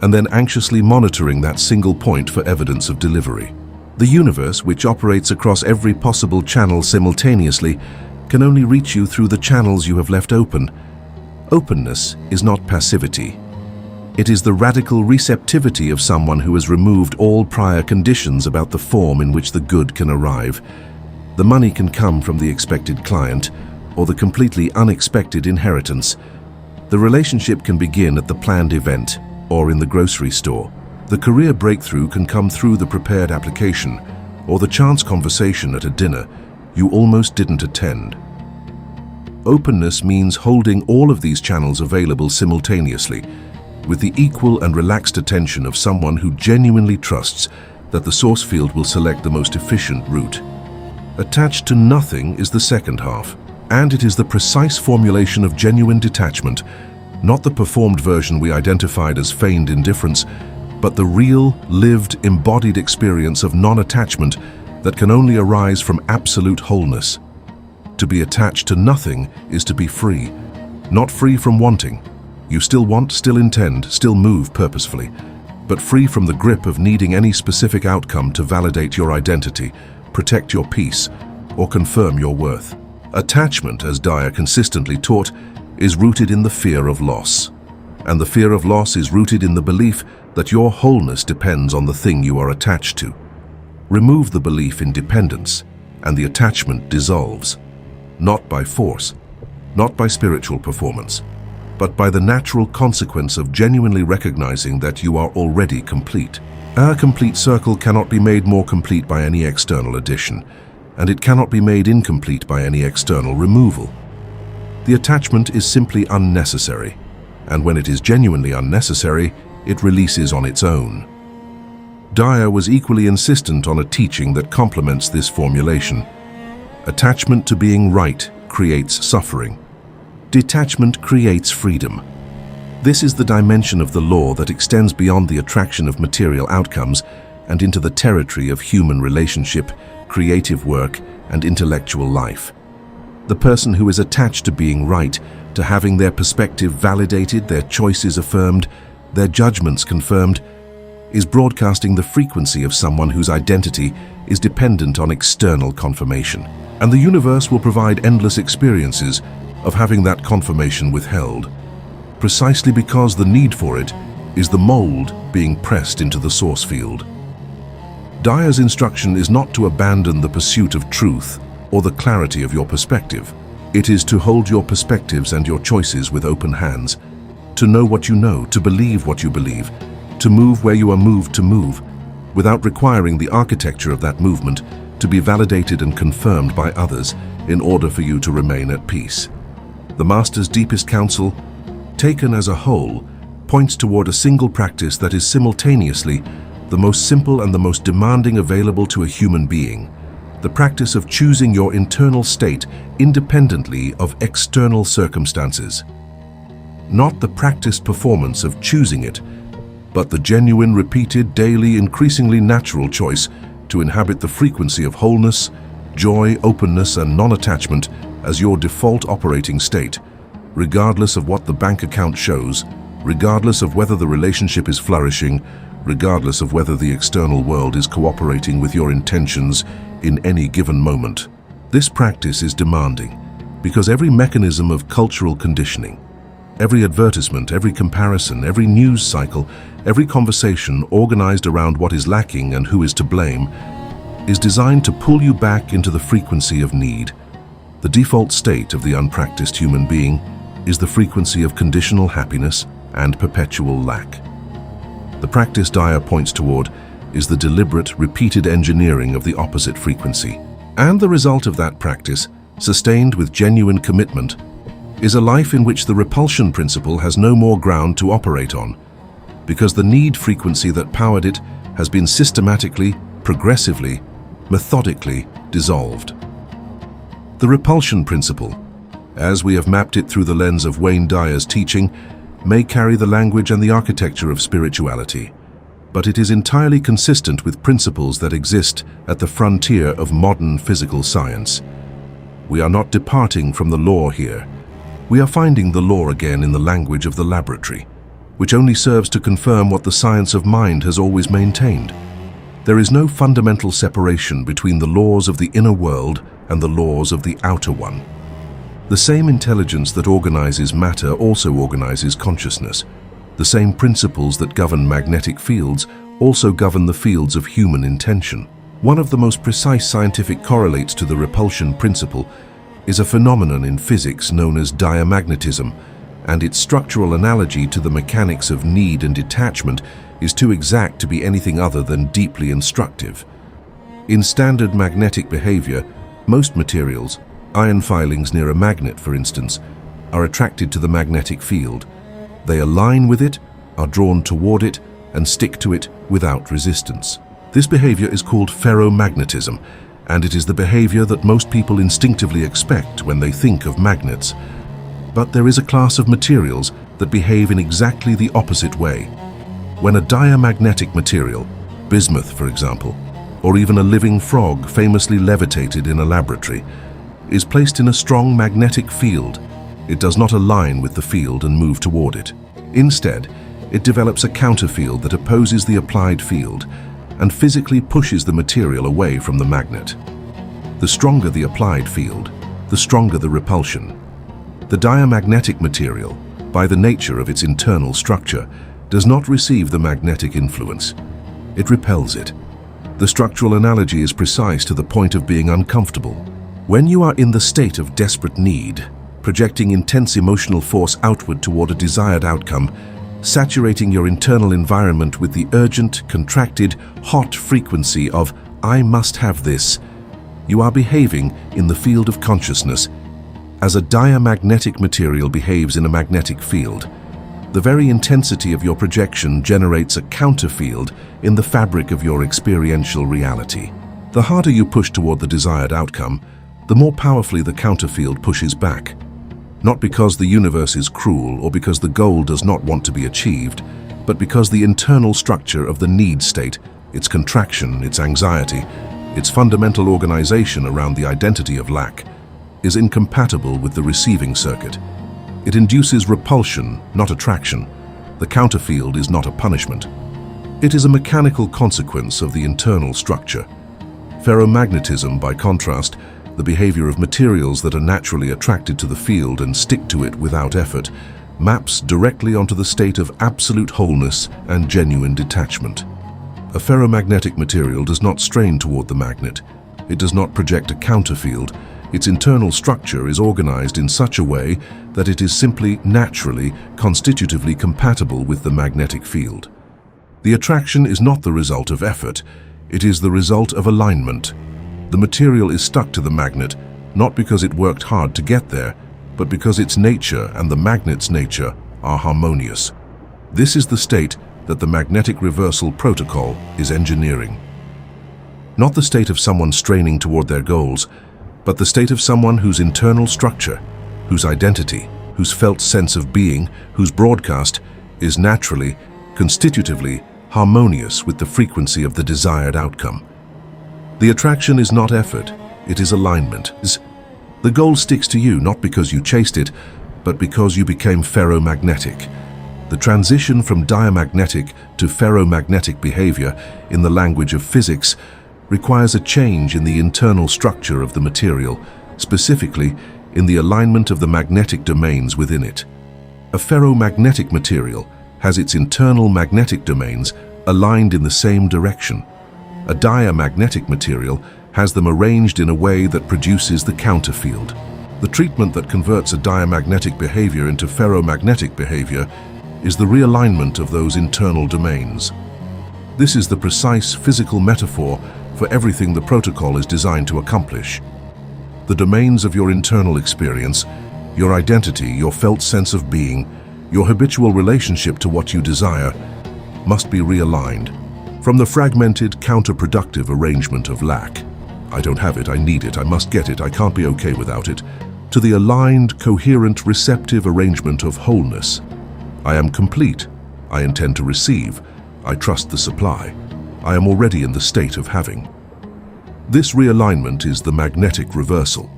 and then anxiously monitoring that single point for evidence of delivery. The universe, which operates across every possible channel simultaneously, can only reach you through the channels you have left open. Openness is not passivity. It is the radical receptivity of someone who has removed all prior conditions about the form in which the good can arrive. The money can come from the expected client or the completely unexpected inheritance. The relationship can begin at the planned event or in the grocery store. The career breakthrough can come through the prepared application or the chance conversation at a dinner you almost didn't attend. Openness means holding all of these channels available simultaneously, with the equal and relaxed attention of someone who genuinely trusts that the source field will select the most efficient route. Attached to nothing is the second half, and it is the precise formulation of genuine detachment, not the performed version we identified as feigned indifference, but the real, lived, embodied experience of non-attachment that can only arise from absolute wholeness. To be attached to nothing is to be free, not free from wanting, You still want, still intend, still move purposefully, but free from the grip of needing any specific outcome to validate your identity, protect your peace, or confirm your worth. Attachment, as Dyer consistently taught, is rooted in the fear of loss. And the fear of loss is rooted in the belief that your wholeness depends on the thing you are attached to. Remove the belief in dependence, and the attachment dissolves. Not by force, not by spiritual performance, but by the natural consequence of genuinely recognizing that you are already complete. Our complete circle cannot be made more complete by any external addition, and it cannot be made incomplete by any external removal. The attachment is simply unnecessary, and when it is genuinely unnecessary, it releases on its own. Dyer was equally insistent on a teaching that complements this formulation. Attachment to being right creates suffering. Detachment creates freedom. This is the dimension of the law that extends beyond the attraction of material outcomes and into the territory of human relationship, creative work, and intellectual life. The person who is attached to being right, to having their perspective validated, their choices affirmed, their judgments confirmed, is broadcasting the frequency of someone whose identity is dependent on external confirmation. And the universe will provide endless experiences of having that confirmation withheld, precisely because the need for it is the mold being pressed into the source field. Dyer's instruction is not to abandon the pursuit of truth or the clarity of your perspective. It is to hold your perspectives and your choices with open hands, to know what you know, to believe what you believe, to move where you are moved to move, without requiring the architecture of that movement to be validated and confirmed by others in order for you to remain at peace. The Master's deepest counsel, taken as a whole, points toward a single practice that is simultaneously the most simple and the most demanding available to a human being, the practice of choosing your internal state independently of external circumstances. Not the practiced performance of choosing it, but the genuine, repeated, daily, increasingly natural choice to inhabit the frequency of wholeness, joy, openness, and non-attachment as your default operating state, regardless of what the bank account shows, regardless of whether the relationship is flourishing, regardless of whether the external world is cooperating with your intentions in any given moment. This practice is demanding because every mechanism of cultural conditioning, every advertisement, every comparison, every news cycle, every conversation organized around what is lacking and who is to blame, is designed to pull you back into the frequency of need. The default state of the unpracticed human being is the frequency of conditional happiness and perpetual lack. The practice Dyer points toward is the deliberate, repeated engineering of the opposite frequency. And the result of that practice, sustained with genuine commitment, is a life in which the repulsion principle has no more ground to operate on, because the need frequency that powered it has been systematically, progressively, methodically dissolved. The repulsion principle, as we have mapped it through the lens of Wayne Dyer's teaching, may carry the language and the architecture of spirituality, but it is entirely consistent with principles that exist at the frontier of modern physical science. We are not departing from the law here. We are finding the law again in the language of the laboratory, which only serves to confirm what the science of mind has always maintained. There is no fundamental separation between the laws of the inner world and the laws of the outer one. The same intelligence that organizes matter also organizes consciousness. The same principles that govern magnetic fields also govern the fields of human intention. One of the most precise scientific correlates to the repulsion principle is a phenomenon in physics known as diamagnetism, and its structural analogy to the mechanics of need and detachment is too exact to be anything other than deeply instructive. In standard magnetic behavior, most materials, iron filings near a magnet for instance, are attracted to the magnetic field. They align with it, are drawn toward it, and stick to it without resistance. This behavior is called ferromagnetism, and it is the behavior that most people instinctively expect when they think of magnets. But there is a class of materials that behave in exactly the opposite way. When a diamagnetic material, bismuth for example, or even a living frog famously levitated in a laboratory, is placed in a strong magnetic field, It does not align with the field and move toward it. Instead, it develops a counterfield that opposes the applied field and physically pushes the material away from the magnet. The stronger the applied field, the stronger the repulsion. The diamagnetic material, by the nature of its internal structure, does not receive the magnetic influence. It repels it. The structural analogy is precise to the point of being uncomfortable. When you are in the state of desperate need, projecting intense emotional force outward toward a desired outcome, saturating your internal environment with the urgent, contracted, hot frequency of "I must have this," you are behaving in the field of consciousness as a diamagnetic material behaves in a magnetic field. The very intensity of your projection generates a counterfield in the fabric of your experiential reality. The harder you push toward the desired outcome, the more powerfully the counterfield pushes back. Not because the universe is cruel or because the goal does not want to be achieved, but because the internal structure of the need state, its contraction, its anxiety, its fundamental organization around the identity of lack, is incompatible with the receiving circuit. It induces repulsion, not attraction. The counterfield is not a punishment. It is a mechanical consequence of the internal structure. Ferromagnetism, by contrast, the behavior of materials that are naturally attracted to the field and stick to it without effort, maps directly onto the state of absolute wholeness and genuine detachment. A ferromagnetic material does not strain toward the magnet. It does not project a counterfield. Its internal structure is organized in such a way that it is simply naturally, constitutively compatible with the magnetic field. The attraction is not the result of effort. It is the result of alignment. The material is stuck to the magnet, not because it worked hard to get there, but because its nature and the magnet's nature are harmonious. This is the state that the magnetic reversal protocol is engineering. Not the state of someone straining toward their goals, but the state of someone whose internal structure, whose identity, whose felt sense of being, whose broadcast is naturally, constitutively harmonious with the frequency of the desired outcome. The attraction is not effort, it is alignment. The goal sticks to you not because you chased it, but because you became ferromagnetic. The transition from diamagnetic to ferromagnetic behavior, in the language of physics, requires a change in the internal structure of the material, specifically in the alignment of the magnetic domains within it. A ferromagnetic material has its internal magnetic domains aligned in the same direction. A diamagnetic material has them arranged in a way that produces the counterfield. The treatment that converts a diamagnetic behavior into ferromagnetic behavior is the realignment of those internal domains. This is the precise physical metaphor for everything the protocol is designed to accomplish. The domains of your internal experience, your identity, your felt sense of being, your habitual relationship to what you desire, must be realigned. From the fragmented, counterproductive arrangement of lack, I don't have it, I need it, I must get it, I can't be okay without it, to the aligned, coherent, receptive arrangement of wholeness. I am complete, I intend to receive, I trust the supply, I am already in the state of having. This realignment is the magnetic reversal,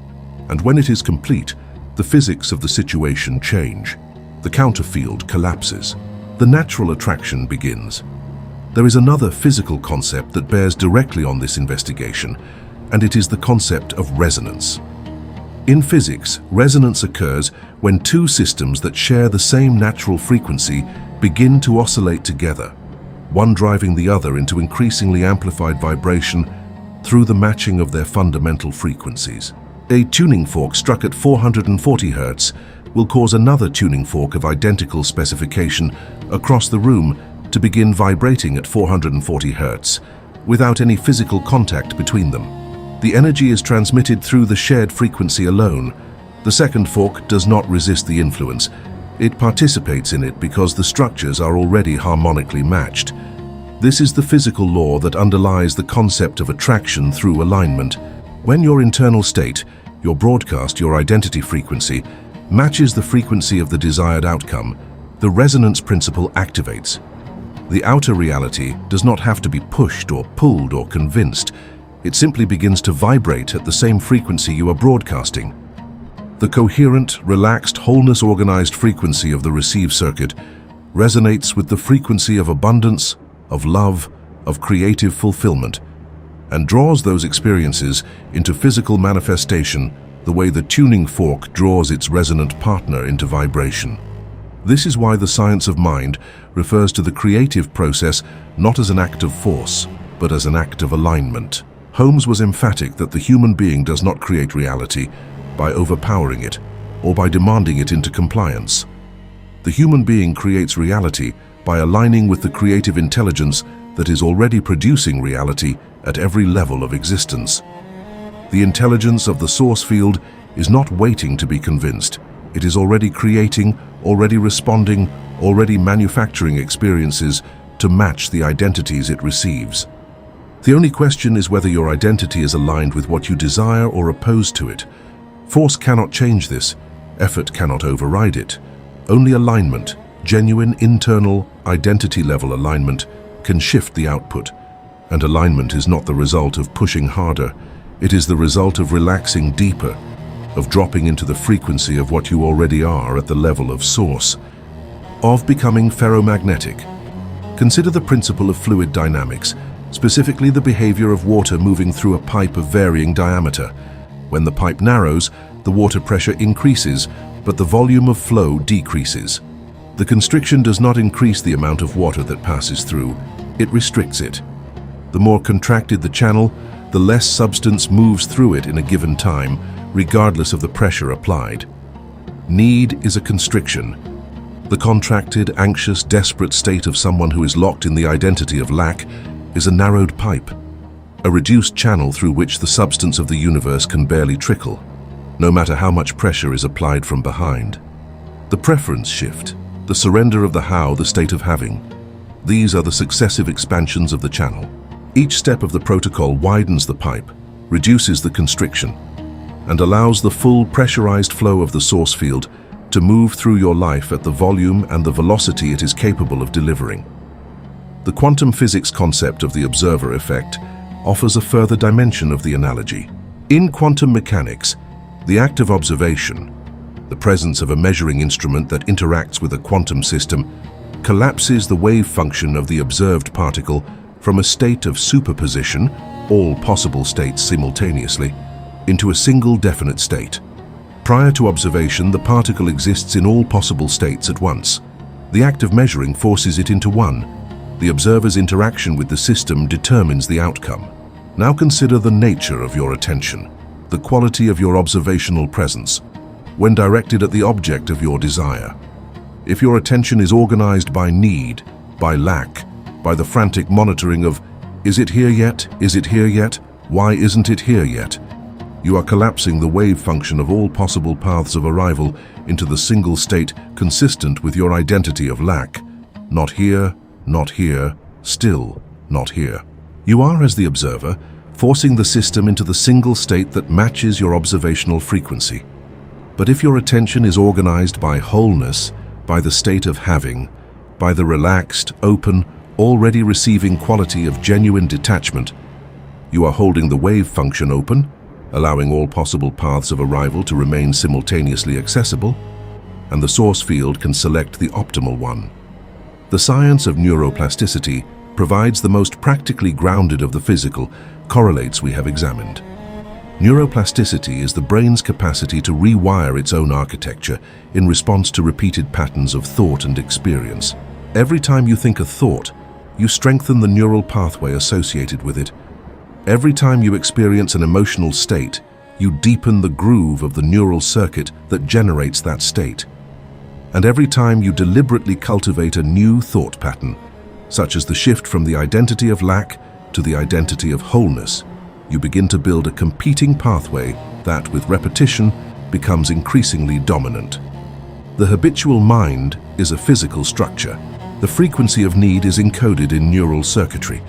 and when it is complete, the physics of the situation change. The counterfield collapses. The natural attraction begins. There is another physical concept that bears directly on this investigation, and it is the concept of resonance. In physics, resonance occurs when two systems that share the same natural frequency begin to oscillate together, one driving the other into increasingly amplified vibration through the matching of their fundamental frequencies. A tuning fork struck at 440 Hz will cause another tuning fork of identical specification across the room to begin vibrating at 440 Hz without any physical contact between them. The energy is transmitted through the shared frequency alone. The second fork does not resist the influence. It participates in it because the structures are already harmonically matched. This is the physical law that underlies the concept of attraction through alignment. When your internal state, your broadcast, your identity frequency, matches the frequency of the desired outcome, the resonance principle activates. The outer reality does not have to be pushed or pulled or convinced. It simply begins to vibrate at the same frequency you are broadcasting. The coherent, relaxed, wholeness-organized frequency of the receive circuit resonates with the frequency of abundance, of love, of creative fulfillment, and draws those experiences into physical manifestation the way the tuning fork draws its resonant partner into vibration. This is why the science of mind refers to the creative process not as an act of force, but as an act of alignment. Holmes was emphatic that the human being does not create reality by overpowering it or by demanding it into compliance. The human being creates reality by aligning with the creative intelligence that is already producing reality at every level of existence. The intelligence of the source field is not waiting to be convinced. It is already creating, already responding, already manufacturing experiences to match the identities it receives. The only question is whether your identity is aligned with what you desire or opposed to it. Force cannot change this. Effort cannot override it. Only alignment, genuine internal, identity-level alignment, can shift the output. And alignment is not the result of pushing harder. It is the result of relaxing deeper, of dropping into the frequency of what you already are at the level of source, of becoming ferromagnetic. Consider the principle of fluid dynamics, specifically the behavior of water moving through a pipe of varying diameter. When the pipe narrows, the water pressure increases, but the volume of flow decreases. The constriction does not increase the amount of water that passes through, it restricts it. The more contracted the channel, the less substance moves through it in a given time, regardless of the pressure applied. Need is a constriction. The contracted, anxious, desperate state of someone who is locked in the identity of lack is a narrowed pipe, a reduced channel through which the substance of the universe can barely trickle, no matter how much pressure is applied from behind. The preference shift, the surrender of the how, the state of having. These are the successive expansions of the channel. Each step of the protocol widens the pipe, reduces the constriction, and allows the full pressurized flow of the source field to move through your life at the volume and the velocity it is capable of delivering. The quantum physics concept of the observer effect offers a further dimension of the analogy. In quantum mechanics, the act of observation, the presence of a measuring instrument that interacts with a quantum system, collapses the wave function of the observed particle from a state of superposition, all possible states simultaneously, into a single definite state. Prior to observation, the particle exists in all possible states at once. The act of measuring forces it into one. The observer's interaction with the system determines the outcome. Now consider the nature of your attention, the quality of your observational presence, when directed at the object of your desire. If your attention is organized by need, by lack, by the frantic monitoring of, is it here yet? Is it here yet? Why isn't it here yet? You are collapsing the wave function of all possible paths of arrival into the single state consistent with your identity of lack. Not here, still not here. You are, as the observer, forcing the system into the single state that matches your observational frequency. But if your attention is organized by wholeness, by the state of having, by the relaxed, open, already receiving quality of genuine detachment, you are holding the wave function open, allowing all possible paths of arrival to remain simultaneously accessible, and the source field can select the optimal one. The science of neuroplasticity provides the most practically grounded of the physical correlates we have examined. Neuroplasticity is the brain's capacity to rewire its own architecture in response to repeated patterns of thought and experience. Every time you think a thought, you strengthen the neural pathway associated with it. Every time you experience an emotional state, you deepen the groove of the neural circuit that generates that state. And every time you deliberately cultivate a new thought pattern, such as the shift from the identity of lack to the identity of wholeness, you begin to build a competing pathway that, with repetition, becomes increasingly dominant. The habitual mind is a physical structure. The frequency of need is encoded in neural circuitry,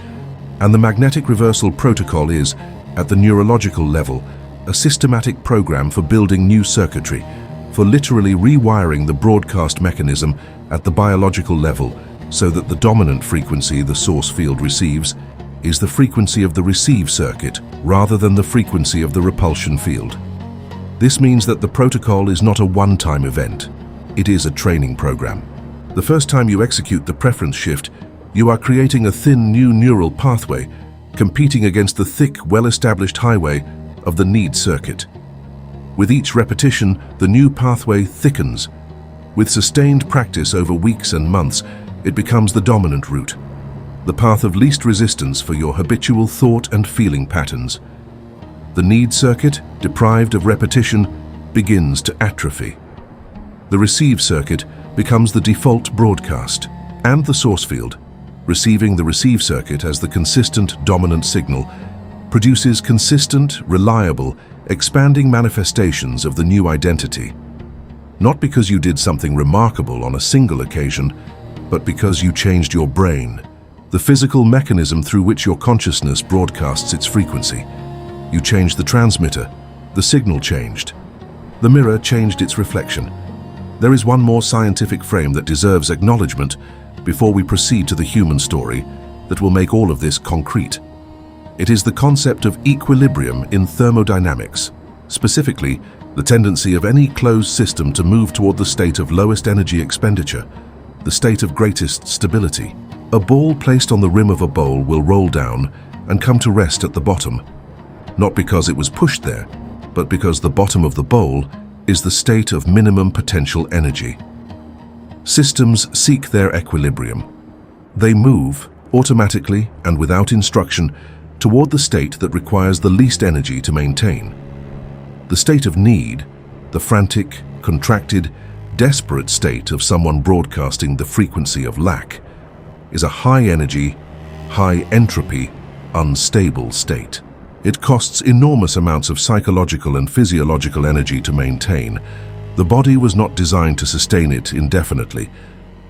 and the magnetic reversal protocol is, at the neurological level, a systematic program for building new circuitry, for literally rewiring the broadcast mechanism at the biological level so that the dominant frequency the source field receives is the frequency of the receive circuit rather than the frequency of the repulsion field. This means that the protocol is not a one-time event. It is a training program. The first time you execute the preference shift, you are creating a thin new neural pathway, competing against the thick, well-established highway of the need circuit. With each repetition, the new pathway thickens. With sustained practice over weeks and months, it becomes the dominant route, the path of least resistance for your habitual thought and feeling patterns. The need circuit, deprived of repetition, begins to atrophy. The receive circuit becomes the default broadcast, and the source field, receiving the receive circuit as the consistent dominant signal, produces consistent, reliable, expanding manifestations of the new identity. Not because you did something remarkable on a single occasion, but because you changed your brain, the physical mechanism through which your consciousness broadcasts its frequency. You changed the transmitter, the signal changed. The mirror changed its reflection. There is one more scientific frame that deserves acknowledgement before we proceed to the human story that will make all of this concrete. It is the concept of equilibrium in thermodynamics, specifically the tendency of any closed system to move toward the state of lowest energy expenditure, the state of greatest stability. A ball placed on the rim of a bowl will roll down and come to rest at the bottom, not because it was pushed there, but because the bottom of the bowl is the state of minimum potential energy. Systems seek their equilibrium. They move, automatically and without instruction, toward the state that requires the least energy to maintain. The state of need, the frantic, contracted, desperate state of someone broadcasting the frequency of lack, is a high-energy, high-entropy, unstable state. It costs enormous amounts of psychological and physiological energy to maintain. The body was not designed to sustain it indefinitely,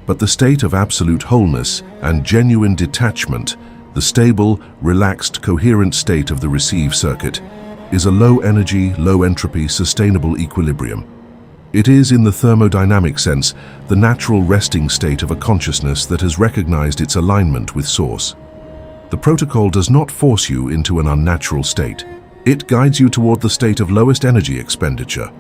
but the state of absolute wholeness and genuine detachment, the stable, relaxed, coherent state of the receive circuit, is a low-energy, low-entropy, sustainable equilibrium. It is, in the thermodynamic sense, the natural resting state of a consciousness that has recognized its alignment with Source. The protocol does not force you into an unnatural state. It guides you toward the state of lowest energy expenditure,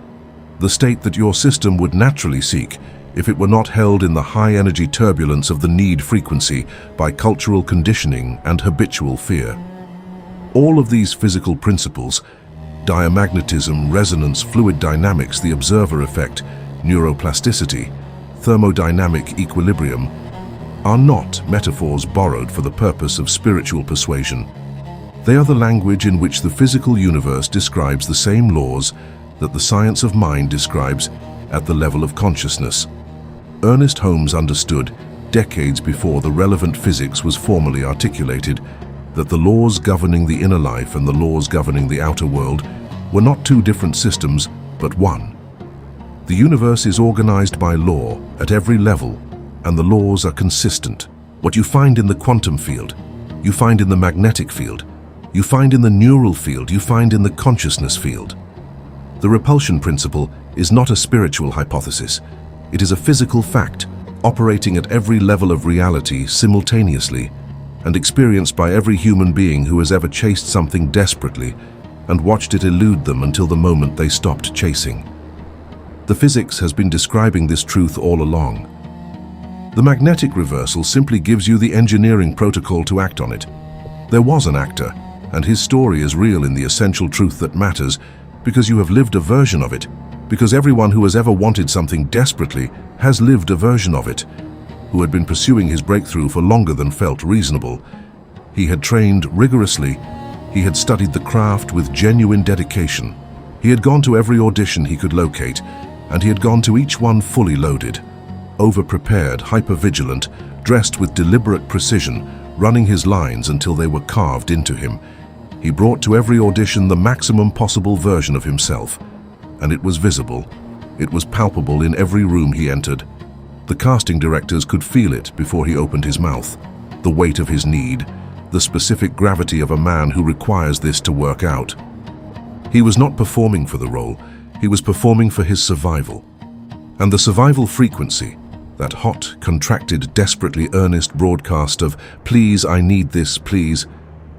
the state that your system would naturally seek if it were not held in the high-energy turbulence of the need frequency by cultural conditioning and habitual fear. All of these physical principles, diamagnetism, resonance, fluid dynamics, the observer effect, neuroplasticity, thermodynamic equilibrium, are not metaphors borrowed for the purpose of spiritual persuasion. They are the language in which the physical universe describes the same laws that the science of mind describes at the level of consciousness. Ernest Holmes understood, decades before the relevant physics was formally articulated, that the laws governing the inner life and the laws governing the outer world were not two different systems, but one. The universe is organized by law at every level, and the laws are consistent. What you find in the quantum field, you find in the magnetic field, you find in the neural field, you find in the consciousness field. The repulsion principle is not a spiritual hypothesis. It is a physical fact, operating at every level of reality simultaneously, and experienced by every human being who has ever chased something desperately and watched it elude them until the moment they stopped chasing. The physics has been describing this truth all along. The magnetic reversal simply gives you the engineering protocol to act on it. There was an actor, and his story is real in the essential truth that matters, because you have lived a version of it, because everyone who has ever wanted something desperately has lived a version of it, who had been pursuing his breakthrough for longer than felt reasonable. He had trained rigorously, he had studied the craft with genuine dedication, he had gone to every audition he could locate, and he had gone to each one fully loaded, over-prepared, hyper-vigilant, dressed with deliberate precision, running his lines until they were carved into him. He brought to every audition the maximum possible version of himself, and it was visible. It was palpable in every room he entered. The casting directors could feel it before he opened his mouth, the weight of his need, the specific gravity of a man who requires this to work out. He was not performing for the role, he was performing for his survival. And the survival frequency, that hot, contracted, desperately earnest broadcast of "please, I need this, please,"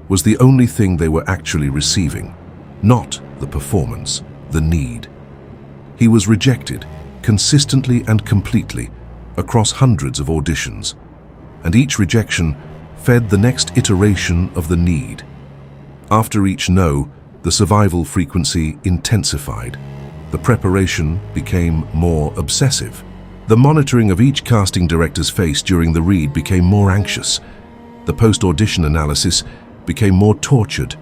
was the only thing they were actually receiving, not the performance, the need. He was rejected, consistently and completely, across hundreds of auditions. And each rejection fed the next iteration of the need. After each no, the survival frequency intensified. The preparation became more obsessive. The monitoring of each casting director's face during the read became more anxious. The post-audition analysis became more tortured.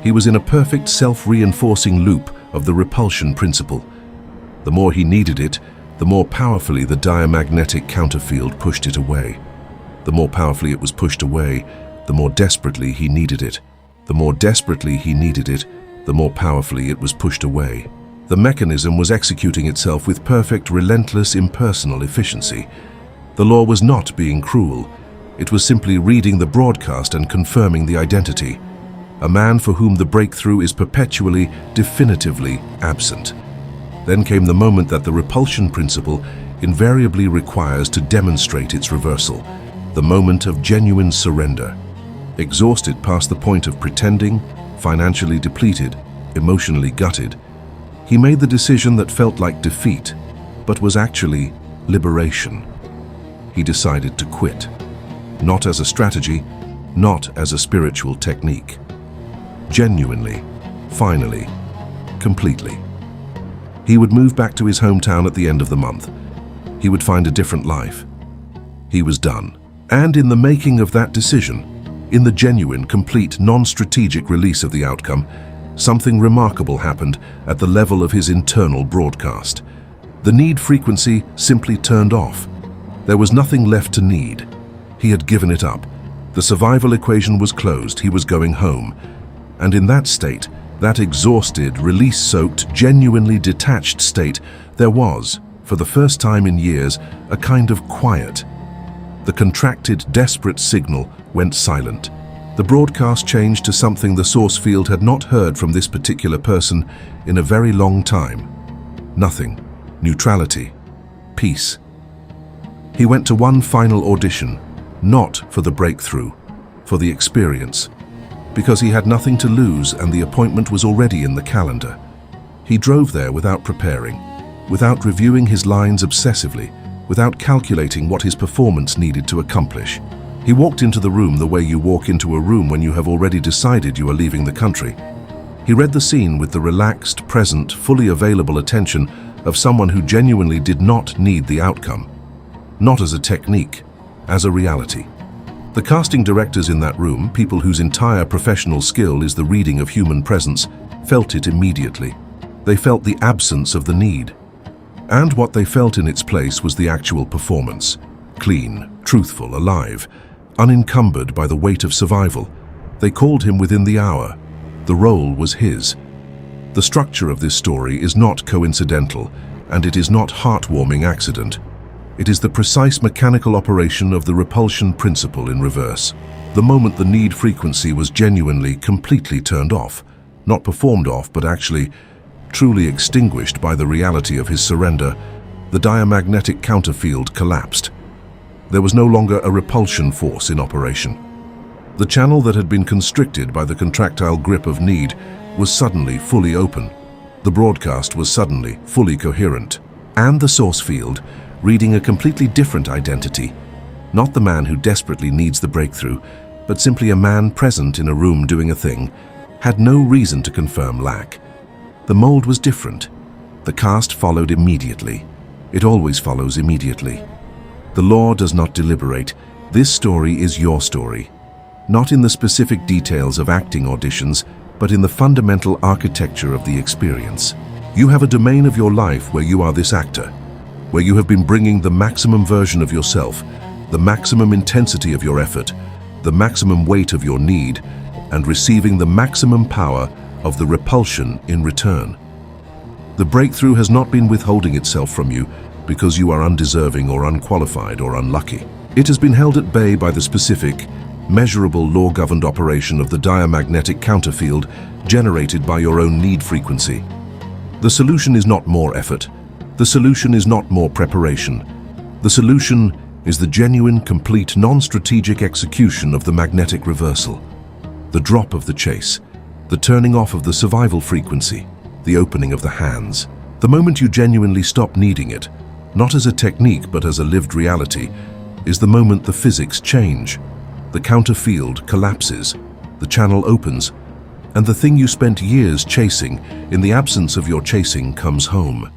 He was in a perfect self-reinforcing loop of the repulsion principle. The more he needed it, the more powerfully the diamagnetic counterfield pushed it away. The more powerfully it was pushed away, the more desperately he needed it. The more desperately he needed it, the more powerfully it was pushed away. The mechanism was executing itself with perfect, relentless, impersonal efficiency. The law was not being cruel. It was simply reading the broadcast and confirming the identity. A man for whom the breakthrough is perpetually, definitively absent. Then came the moment that the repulsion principle invariably requires to demonstrate its reversal, the moment of genuine surrender. Exhausted past the point of pretending, financially depleted, emotionally gutted, he made the decision that felt like defeat, but was actually liberation. He decided to quit, not as a strategy, not as a spiritual technique. Genuinely, finally, completely. He would move back to his hometown at the end of the month. He would find a different life. He was done. And in the making of that decision, in the genuine, complete, non-strategic release of the outcome, something remarkable happened at the level of his internal broadcast. The need frequency simply turned off. There was nothing left to need. He had given it up. The survival equation was closed. He was going home. And in that state, that exhausted, release-soaked, genuinely detached state, there was, for the first time in years, a kind of quiet. The contracted, desperate signal went silent. The broadcast changed to something the source field had not heard from this particular person in a very long time. Nothing. Neutrality. Peace. He went to one final audition, not for the breakthrough, for the experience. Because he had nothing to lose and the appointment was already in the calendar. He drove there without preparing, without reviewing his lines obsessively, without calculating what his performance needed to accomplish. He walked into the room the way you walk into a room when you have already decided you are leaving the country. He read the scene with the relaxed, present, fully available attention of someone who genuinely did not need the outcome. Not as a technique, as a reality. The casting directors in that room, people whose entire professional skill is the reading of human presence, felt it immediately. They felt the absence of the need. And what they felt in its place was the actual performance. Clean, truthful, alive, unencumbered by the weight of survival. They called him within the hour. The role was his. The structure of this story is not coincidental, and it is not heartwarming accident. It is the precise mechanical operation of the repulsion principle in reverse. The moment the need frequency was genuinely, completely turned off, not performed off, but actually, truly extinguished by the reality of his surrender, the diamagnetic counterfield collapsed. There was no longer a repulsion force in operation. The channel that had been constricted by the contractile grip of need was suddenly fully open. The broadcast was suddenly fully coherent. And the source field, reading a completely different identity, not the man who desperately needs the breakthrough, but simply a man present in a room doing a thing, had no reason to confirm lack. The mold was different. The cast followed immediately. It always follows immediately. The law does not deliberate. This story is your story. Not in the specific details of acting auditions, but in the fundamental architecture of the experience. You have a domain of your life where you are this actor, where you have been bringing the maximum version of yourself, the maximum intensity of your effort, the maximum weight of your need, and receiving the maximum power of the repulsion in return. The breakthrough has not been withholding itself from you because you are undeserving or unqualified or unlucky. It has been held at bay by the specific, measurable law-governed operation of the diamagnetic counterfield generated by your own need frequency. The solution is not more effort. The solution is not more preparation. The solution is the genuine, complete, non-strategic execution of the magnetic reversal. The drop of the chase, the turning off of the survival frequency, the opening of the hands, The moment you genuinely stop needing it, not as a technique but as a lived reality, is the moment the physics change. The counter field collapses, the channel opens, and the thing you spent years chasing, in the absence of your chasing, comes home.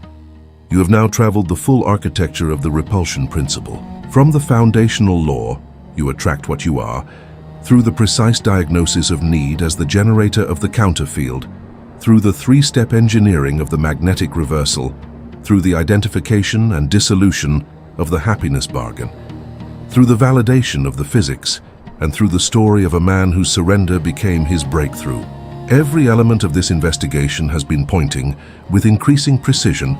You have now traveled the full architecture of the Repulsion Principle. From the foundational law, you attract what you are, through the precise diagnosis of need as the generator of the counter field, through the three-step engineering of the magnetic reversal, through the identification and dissolution of the happiness bargain, through the validation of the physics, and through the story of a man whose surrender became his breakthrough. Every element of this investigation has been pointing, with increasing precision,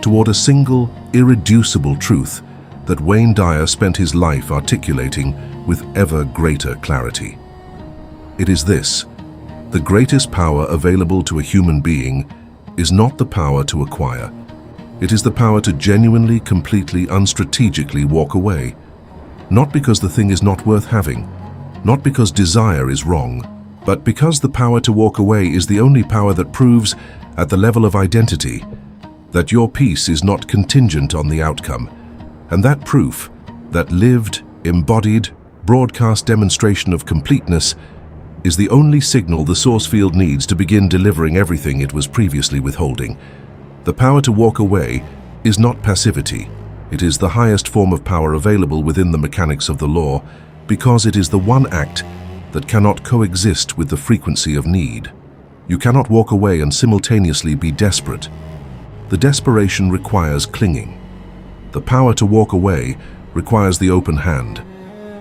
toward a single, irreducible truth that Wayne Dyer spent his life articulating with ever greater clarity. It is this: the greatest power available to a human being is not the power to acquire. It is the power to genuinely, completely, unstrategically walk away. Not because the thing is not worth having, not because desire is wrong, but because the power to walk away is the only power that proves, at the level of identity, that your peace is not contingent on the outcome. And that proof, that lived, embodied, broadcast demonstration of completeness, is the only signal the source field needs to begin delivering everything it was previously withholding. The power to walk away is not passivity. It is the highest form of power available within the mechanics of the law, because it is the one act that cannot coexist with the frequency of need. You cannot walk away and simultaneously be desperate. The desperation requires clinging. The power to walk away requires the open hand,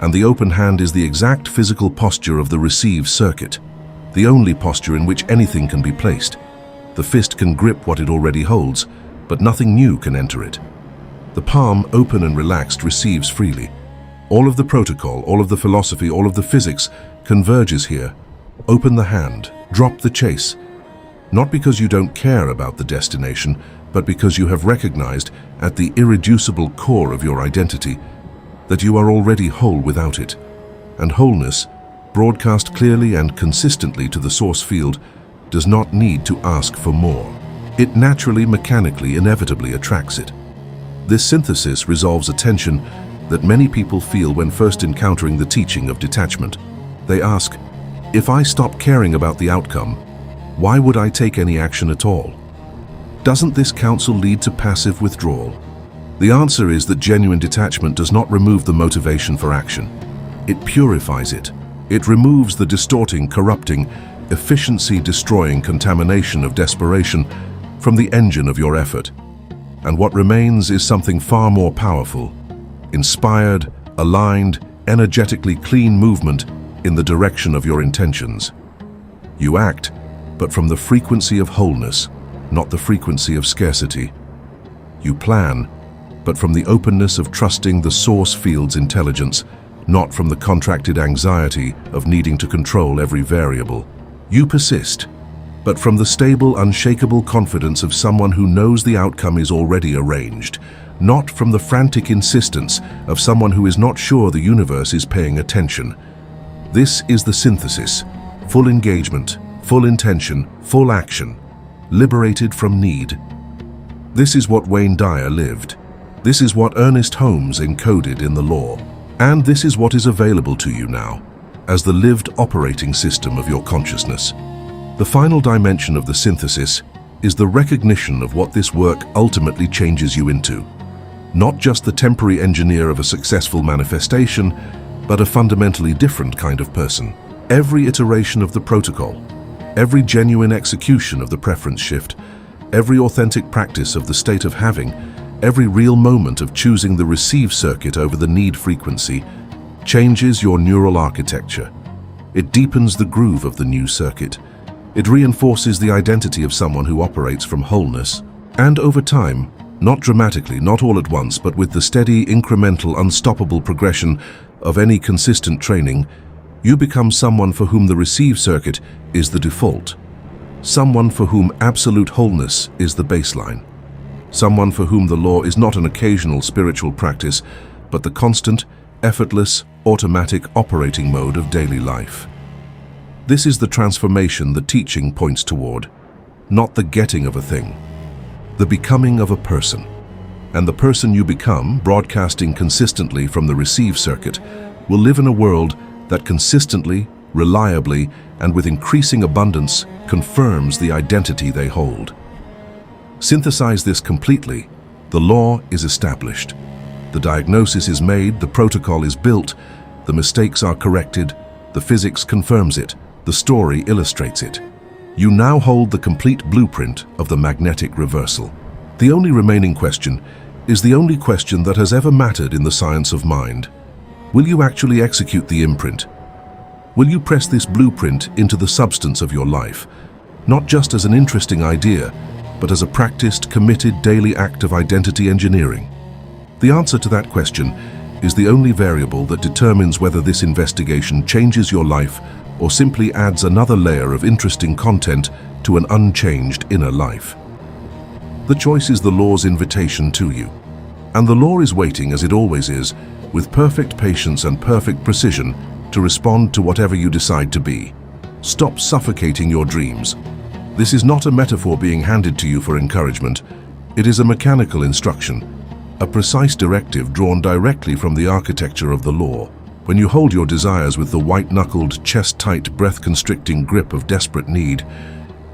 and the open hand is the exact physical posture of the receive circuit, the only posture in which anything can be placed. The fist can grip what it already holds, but nothing new can enter it. The palm, open and relaxed, receives freely. All of the protocol, all of the philosophy, all of the physics converges here. Open the hand, drop the chase. Not because you don't care about the destination, but because you have recognized at the irreducible core of your identity that you are already whole without it. And wholeness, broadcast clearly and consistently to the source field, does not need to ask for more. It naturally, mechanically, inevitably attracts it. This synthesis resolves a tension that many people feel when first encountering the teaching of detachment. They ask, if I stop caring about the outcome, why would I take any action at all? Doesn't this counsel lead to passive withdrawal? The answer is that genuine detachment does not remove the motivation for action. It purifies it. It removes the distorting, corrupting, efficiency-destroying contamination of desperation from the engine of your effort. And what remains is something far more powerful: inspired, aligned, energetically clean movement in the direction of your intentions. You act, but from the frequency of wholeness, not the frequency of scarcity. You plan, but from the openness of trusting the source field's intelligence, not from the contracted anxiety of needing to control every variable. You persist, but from the stable, unshakable confidence of someone who knows the outcome is already arranged, not from the frantic insistence of someone who is not sure the universe is paying attention. This is the synthesis: full engagement, full intention, full action, liberated from need. This is what Wayne Dyer lived. This is what Ernest Holmes encoded in the law. And this is what is available to you now, as the lived operating system of your consciousness. The final dimension of the synthesis is the recognition of what this work ultimately changes you into. Not just the temporary engineer of a successful manifestation, but a fundamentally different kind of person. Every iteration of the protocol, every genuine execution of the preference shift, every authentic practice of the state of having, every real moment of choosing the receive circuit over the need frequency, changes your neural architecture. It deepens the groove of the new circuit. It reinforces the identity of someone who operates from wholeness. And over time, not dramatically, not all at once, but with the steady, incremental, unstoppable progression of any consistent training, you become someone for whom the receive circuit is the default. Someone for whom absolute wholeness is the baseline. Someone for whom the law is not an occasional spiritual practice, but the constant, effortless, automatic operating mode of daily life. This is the transformation the teaching points toward, not the getting of a thing. the becoming of a person. And the person you become, broadcasting consistently from the receive circuit, will live in a world that consistently, reliably, and with increasing abundance confirms the identity they hold. Synthesize this completely. The law is established. The diagnosis is made, the protocol is built, the mistakes are corrected, the physics confirms it, the story illustrates it. You now hold the complete blueprint of the magnetic reversal. The only remaining question is the only question that has ever mattered in the science of mind. Will you actually execute the imprint? Will you press this blueprint into the substance of your life, not just as an interesting idea, but as a practiced, committed daily act of identity engineering? The answer to that question is the only variable that determines whether this investigation changes your life or simply adds another layer of interesting content to an unchanged inner life. The choice is the law's invitation to you. And the law is waiting, as it always is, with perfect patience and perfect precision to respond to whatever you decide to be. Stop suffocating your dreams. This is not a metaphor being handed to you for encouragement. It is a mechanical instruction, a precise directive drawn directly from the architecture of the law. When you hold your desires with the white-knuckled, chest-tight, breath-constricting grip of desperate need,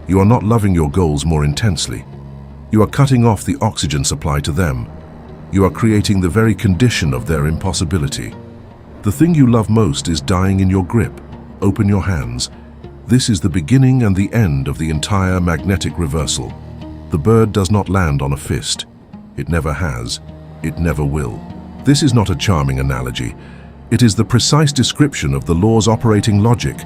you are not loving your goals more intensely. You are cutting off the oxygen supply to them. You are creating the very condition of their impossibility. The thing you love most is dying in your grip. Open your hands. This is the beginning and the end of the entire magnetic reversal. The bird does not land on a fist. It never has. It never will. This is not a charming analogy. It is the precise description of the law's operating logic.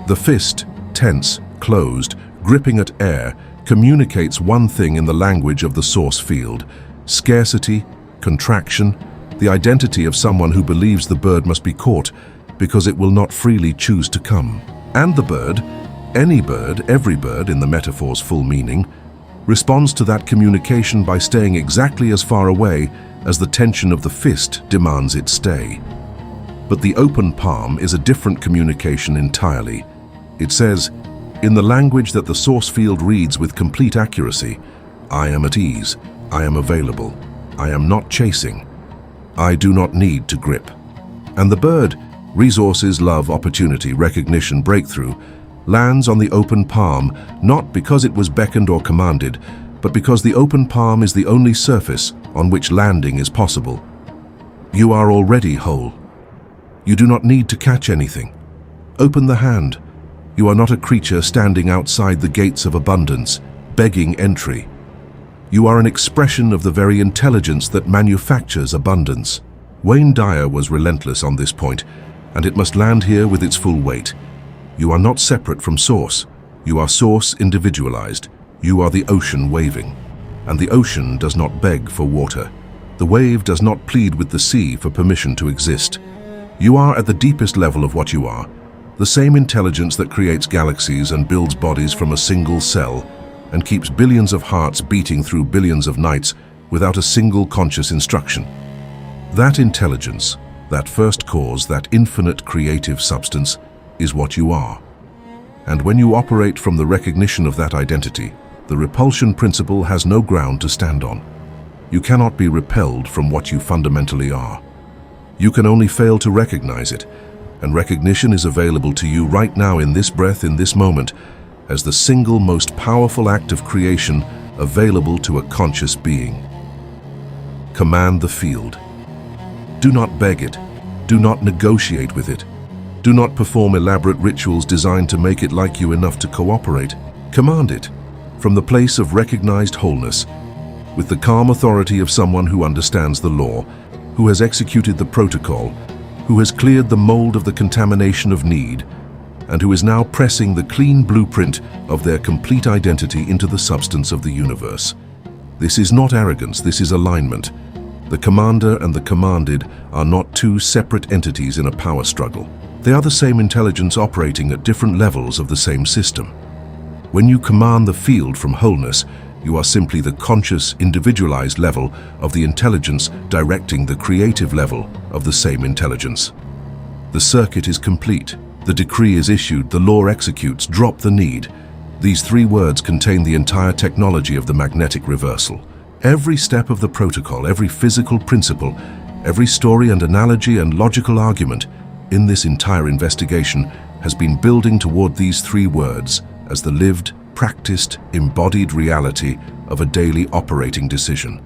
The fist, tense, closed, gripping at air, communicates one thing in the language of the source field: scarcity, contraction, the identity of someone who believes the bird must be caught because it will not freely choose to come. And the bird, any bird, every bird in the metaphor's full meaning, responds to that communication by staying exactly as far away as the tension of the fist demands it stay. But the open palm is a different communication entirely. It says, in the language that the source field reads with complete accuracy, I am at ease, I am available, I am not chasing, I do not need to grip. And the bird, resources, love, opportunity, recognition, breakthrough, lands on the open palm, not because it was beckoned or commanded, but because the open palm is the only surface on which landing is possible. You are already whole. You do not need to catch anything. Open the hand. You are not a creature standing outside the gates of abundance, begging entry. You are an expression of the very intelligence that manufactures abundance. Wayne Dyer was relentless on this point, and it must land here with its full weight. You are not separate from source. You are source individualized. You are the ocean waving. And the ocean does not beg for water. The wave does not plead with the sea for permission to exist. You are at the deepest level of what you are, the same intelligence that creates galaxies and builds bodies from a single cell and keeps billions of hearts beating through billions of nights without a single conscious instruction. That intelligence, that first cause, that infinite creative substance, is what you are. And when you operate from the recognition of that identity, the repulsion principle has no ground to stand on. You cannot be repelled from what you fundamentally are. You can only fail to recognize it, and recognition is available to you right now in this breath, in this moment, as the single most powerful act of creation available to a conscious being. Command the field. Do not beg it. Do not negotiate with it. Do not perform elaborate rituals designed to make it like you enough to cooperate. Command it from the place of recognized wholeness, with the calm authority of someone who understands the law, who has executed the protocol, who has cleared the mold of the contamination of need, and who is now pressing the clean blueprint of their complete identity into the substance of the universe. This is not arrogance, this is alignment. The commander and the commanded are not two separate entities in a power struggle. They are the same intelligence operating at different levels of the same system. When you command the field from wholeness, you are simply the conscious, individualized level of the intelligence directing the creative level of the same intelligence. The circuit is complete. The decree is issued. The law executes. Drop the need. These three words contain the entire technology of the magnetic reversal. Every step of the protocol, every physical principle, every story and analogy and logical argument in this entire investigation has been building toward these three words as the lived, practiced, embodied reality of a daily operating decision.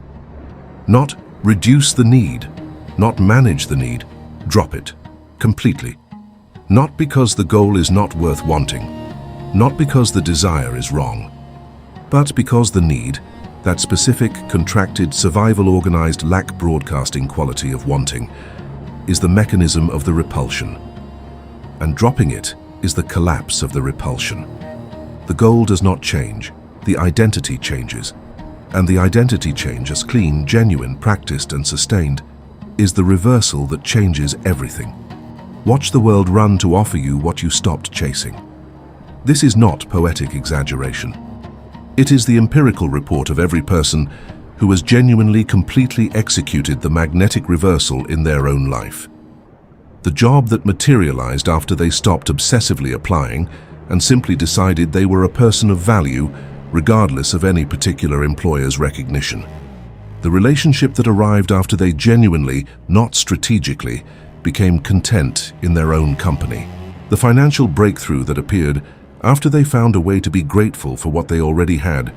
Not reduce the need, not manage the need, drop it completely. Not because the goal is not worth wanting, not because the desire is wrong, but because the need, that specific, contracted, survival-organized, lack-broadcasting quality of wanting, is the mechanism of the repulsion. And dropping it is the collapse of the repulsion. The goal does not change, the identity changes. And the identity change, as clean, genuine, practiced, and sustained, is the reversal that changes everything. Watch the world run to offer you what you stopped chasing. This is not poetic exaggeration. It is the empirical report of every person who has genuinely, completely executed the magnetic reversal in their own life. The job that materialized after they stopped obsessively applying and simply decided they were a person of value, regardless of any particular employer's recognition. The relationship that arrived after they genuinely, not strategically, became content in their own company. The financial breakthrough that appeared after they found a way to be grateful for what they already had,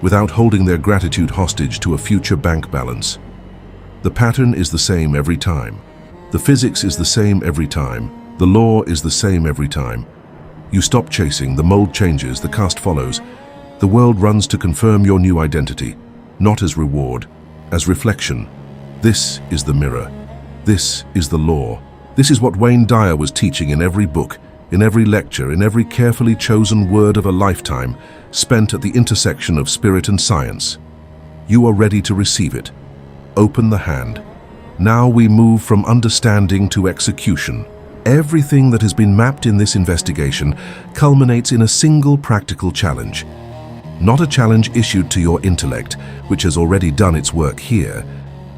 without holding their gratitude hostage to a future bank balance. The pattern is the same every time. The physics is the same every time. The law is the same every time. You stop chasing, the mold changes, the cast follows. The world runs to confirm your new identity, not as reward, as reflection. This is the mirror. This is the law. This is what Wayne Dyer was teaching in every book, in every lecture, in every carefully chosen word of a lifetime spent at the intersection of spirit and science. You are ready to receive it. Open the hand. Now we move from understanding to execution. Everything that has been mapped in this investigation culminates in a single practical challenge. Not a challenge issued to your intellect, which has already done its work here,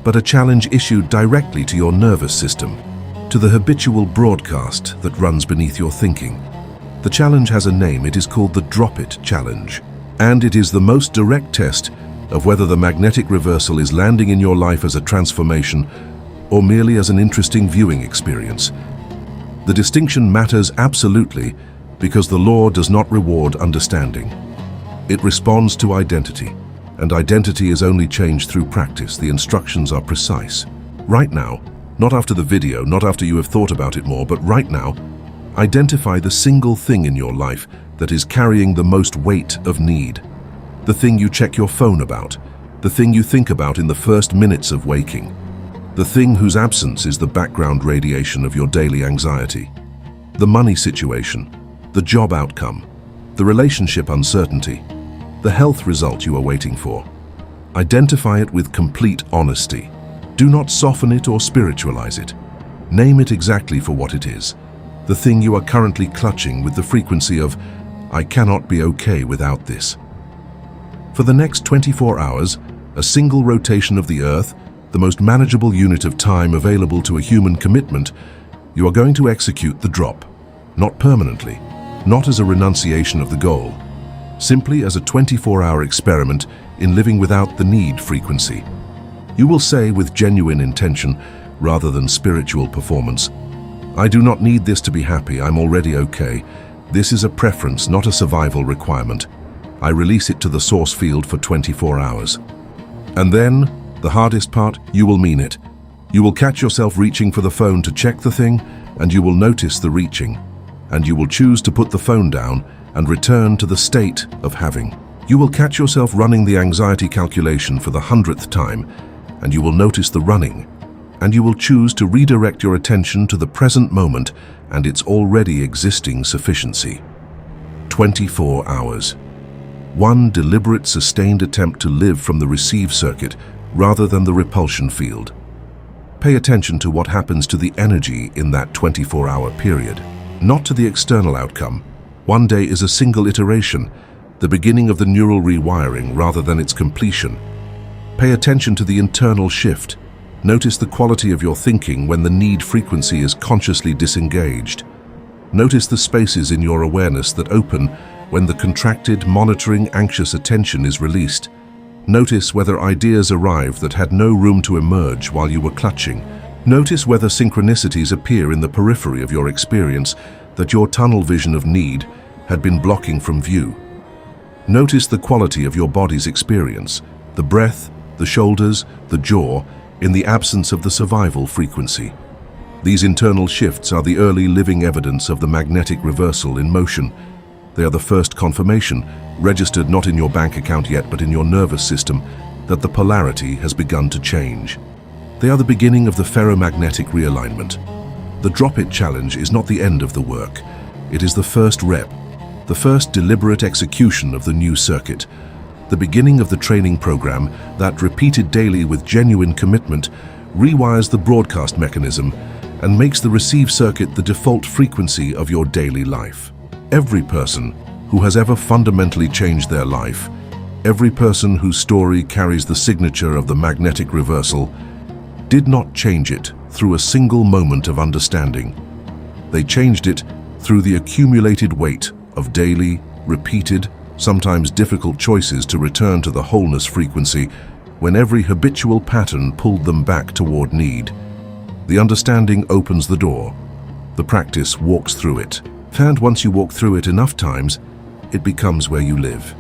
but a challenge issued directly to your nervous system, to the habitual broadcast that runs beneath your thinking. The challenge has a name. It is called the Drop It Challenge, and it is the most direct test of whether the magnetic reversal is landing in your life as a transformation or merely as an interesting viewing experience. The distinction matters absolutely because the law does not reward understanding. It responds to identity, and identity is only changed through practice. The instructions are precise. Right now, not after the video, not after you have thought about it more, but right now, identify the single thing in your life that is carrying the most weight of need. The thing you check your phone about, the thing you think about in the first minutes of waking, the thing whose absence is the background radiation of your daily anxiety. The money situation, the job outcome, the relationship uncertainty, the health result you are waiting for. Identify it with complete honesty. Do not soften it or spiritualize it. Name it exactly for what it is. The thing you are currently clutching with the frequency of, "I cannot be okay without this." For the next 24 hours, a single rotation of the Earth, the most manageable unit of time available to a human commitment, you are going to execute the drop. Not permanently, not as a renunciation of the goal, simply as a 24-hour experiment in living without the need frequency. You will say with genuine intention, rather than spiritual performance, "I do not need this to be happy, I'm already okay. This is a preference, not a survival requirement. I release it to the source field for 24 hours. And then, the hardest part, you will mean it. You will catch yourself reaching for the phone to check the thing, and you will notice the reaching. And you will choose to put the phone down and return to the state of having. You will catch yourself running the anxiety calculation for the 100th time, and you will notice the running, and you will choose to redirect your attention to the present moment and its already existing sufficiency. 24 hours. One deliberate, sustained attempt to live from the receive circuit rather than the repulsion field. Pay attention to what happens to the energy in that 24-hour period, not to the external outcome. One day is a single iteration, the beginning of the neural rewiring rather than its completion. Pay attention to the internal shift. Notice the quality of your thinking when the need frequency is consciously disengaged. Notice the spaces in your awareness that open When the contracted, monitoring, anxious attention is released, notice whether ideas arrive that had no room to emerge while you were clutching. Notice whether synchronicities appear in the periphery of your experience that your tunnel vision of need had been blocking from view. Notice the quality of your body's experience, the breath, the shoulders, the jaw, in the absence of the survival frequency. These internal shifts are the early living evidence of the magnetic reversal in motion. They are the first confirmation, registered not in your bank account yet but in your nervous system, that the polarity has begun to change. They are the beginning of the ferromagnetic realignment. The drop-it challenge is not the end of the work. It is the first rep, the first deliberate execution of the new circuit, the beginning of the training program that, repeated daily with genuine commitment, rewires the broadcast mechanism and makes the receive circuit the default frequency of your daily life. Every person who has ever fundamentally changed their life, every person whose story carries the signature of the magnetic reversal, did not change it through a single moment of understanding. They changed it through the accumulated weight of daily, repeated, sometimes difficult choices to return to the wholeness frequency when every habitual pattern pulled them back toward need. The understanding opens the door. The practice walks through it. And once you walk through it enough times, it becomes where you live.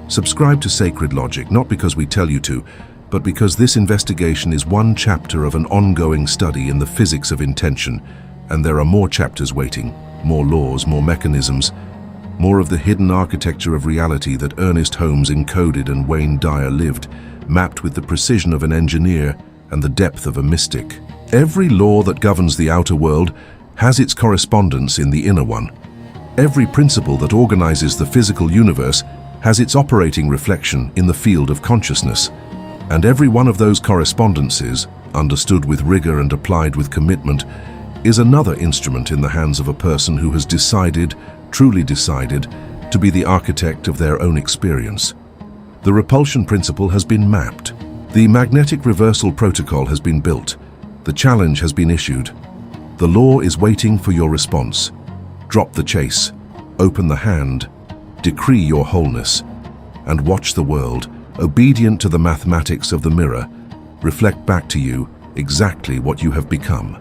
Subscribe to Sacred Logic, not because we tell you to, but because this investigation is one chapter of an ongoing study in the physics of intention, and there are more chapters waiting, more laws, more mechanisms, more of the hidden architecture of reality that Ernest Holmes encoded and Wayne Dyer lived, mapped with the precision of an engineer and the depth of a mystic. Every law that governs the outer world has its correspondence in the inner one. Every principle that organizes the physical universe has its operating reflection in the field of consciousness. And every one of those correspondences, understood with rigor and applied with commitment, is another instrument in the hands of a person who has decided, truly decided, to be the architect of their own experience. The Repulsion Principle has been mapped. The magnetic reversal protocol has been built. The challenge has been issued. The law is waiting for your response. Drop the chase, open the hand, decree your wholeness, and watch the world, obedient to the mathematics of the mirror, reflect back to you exactly what you have become.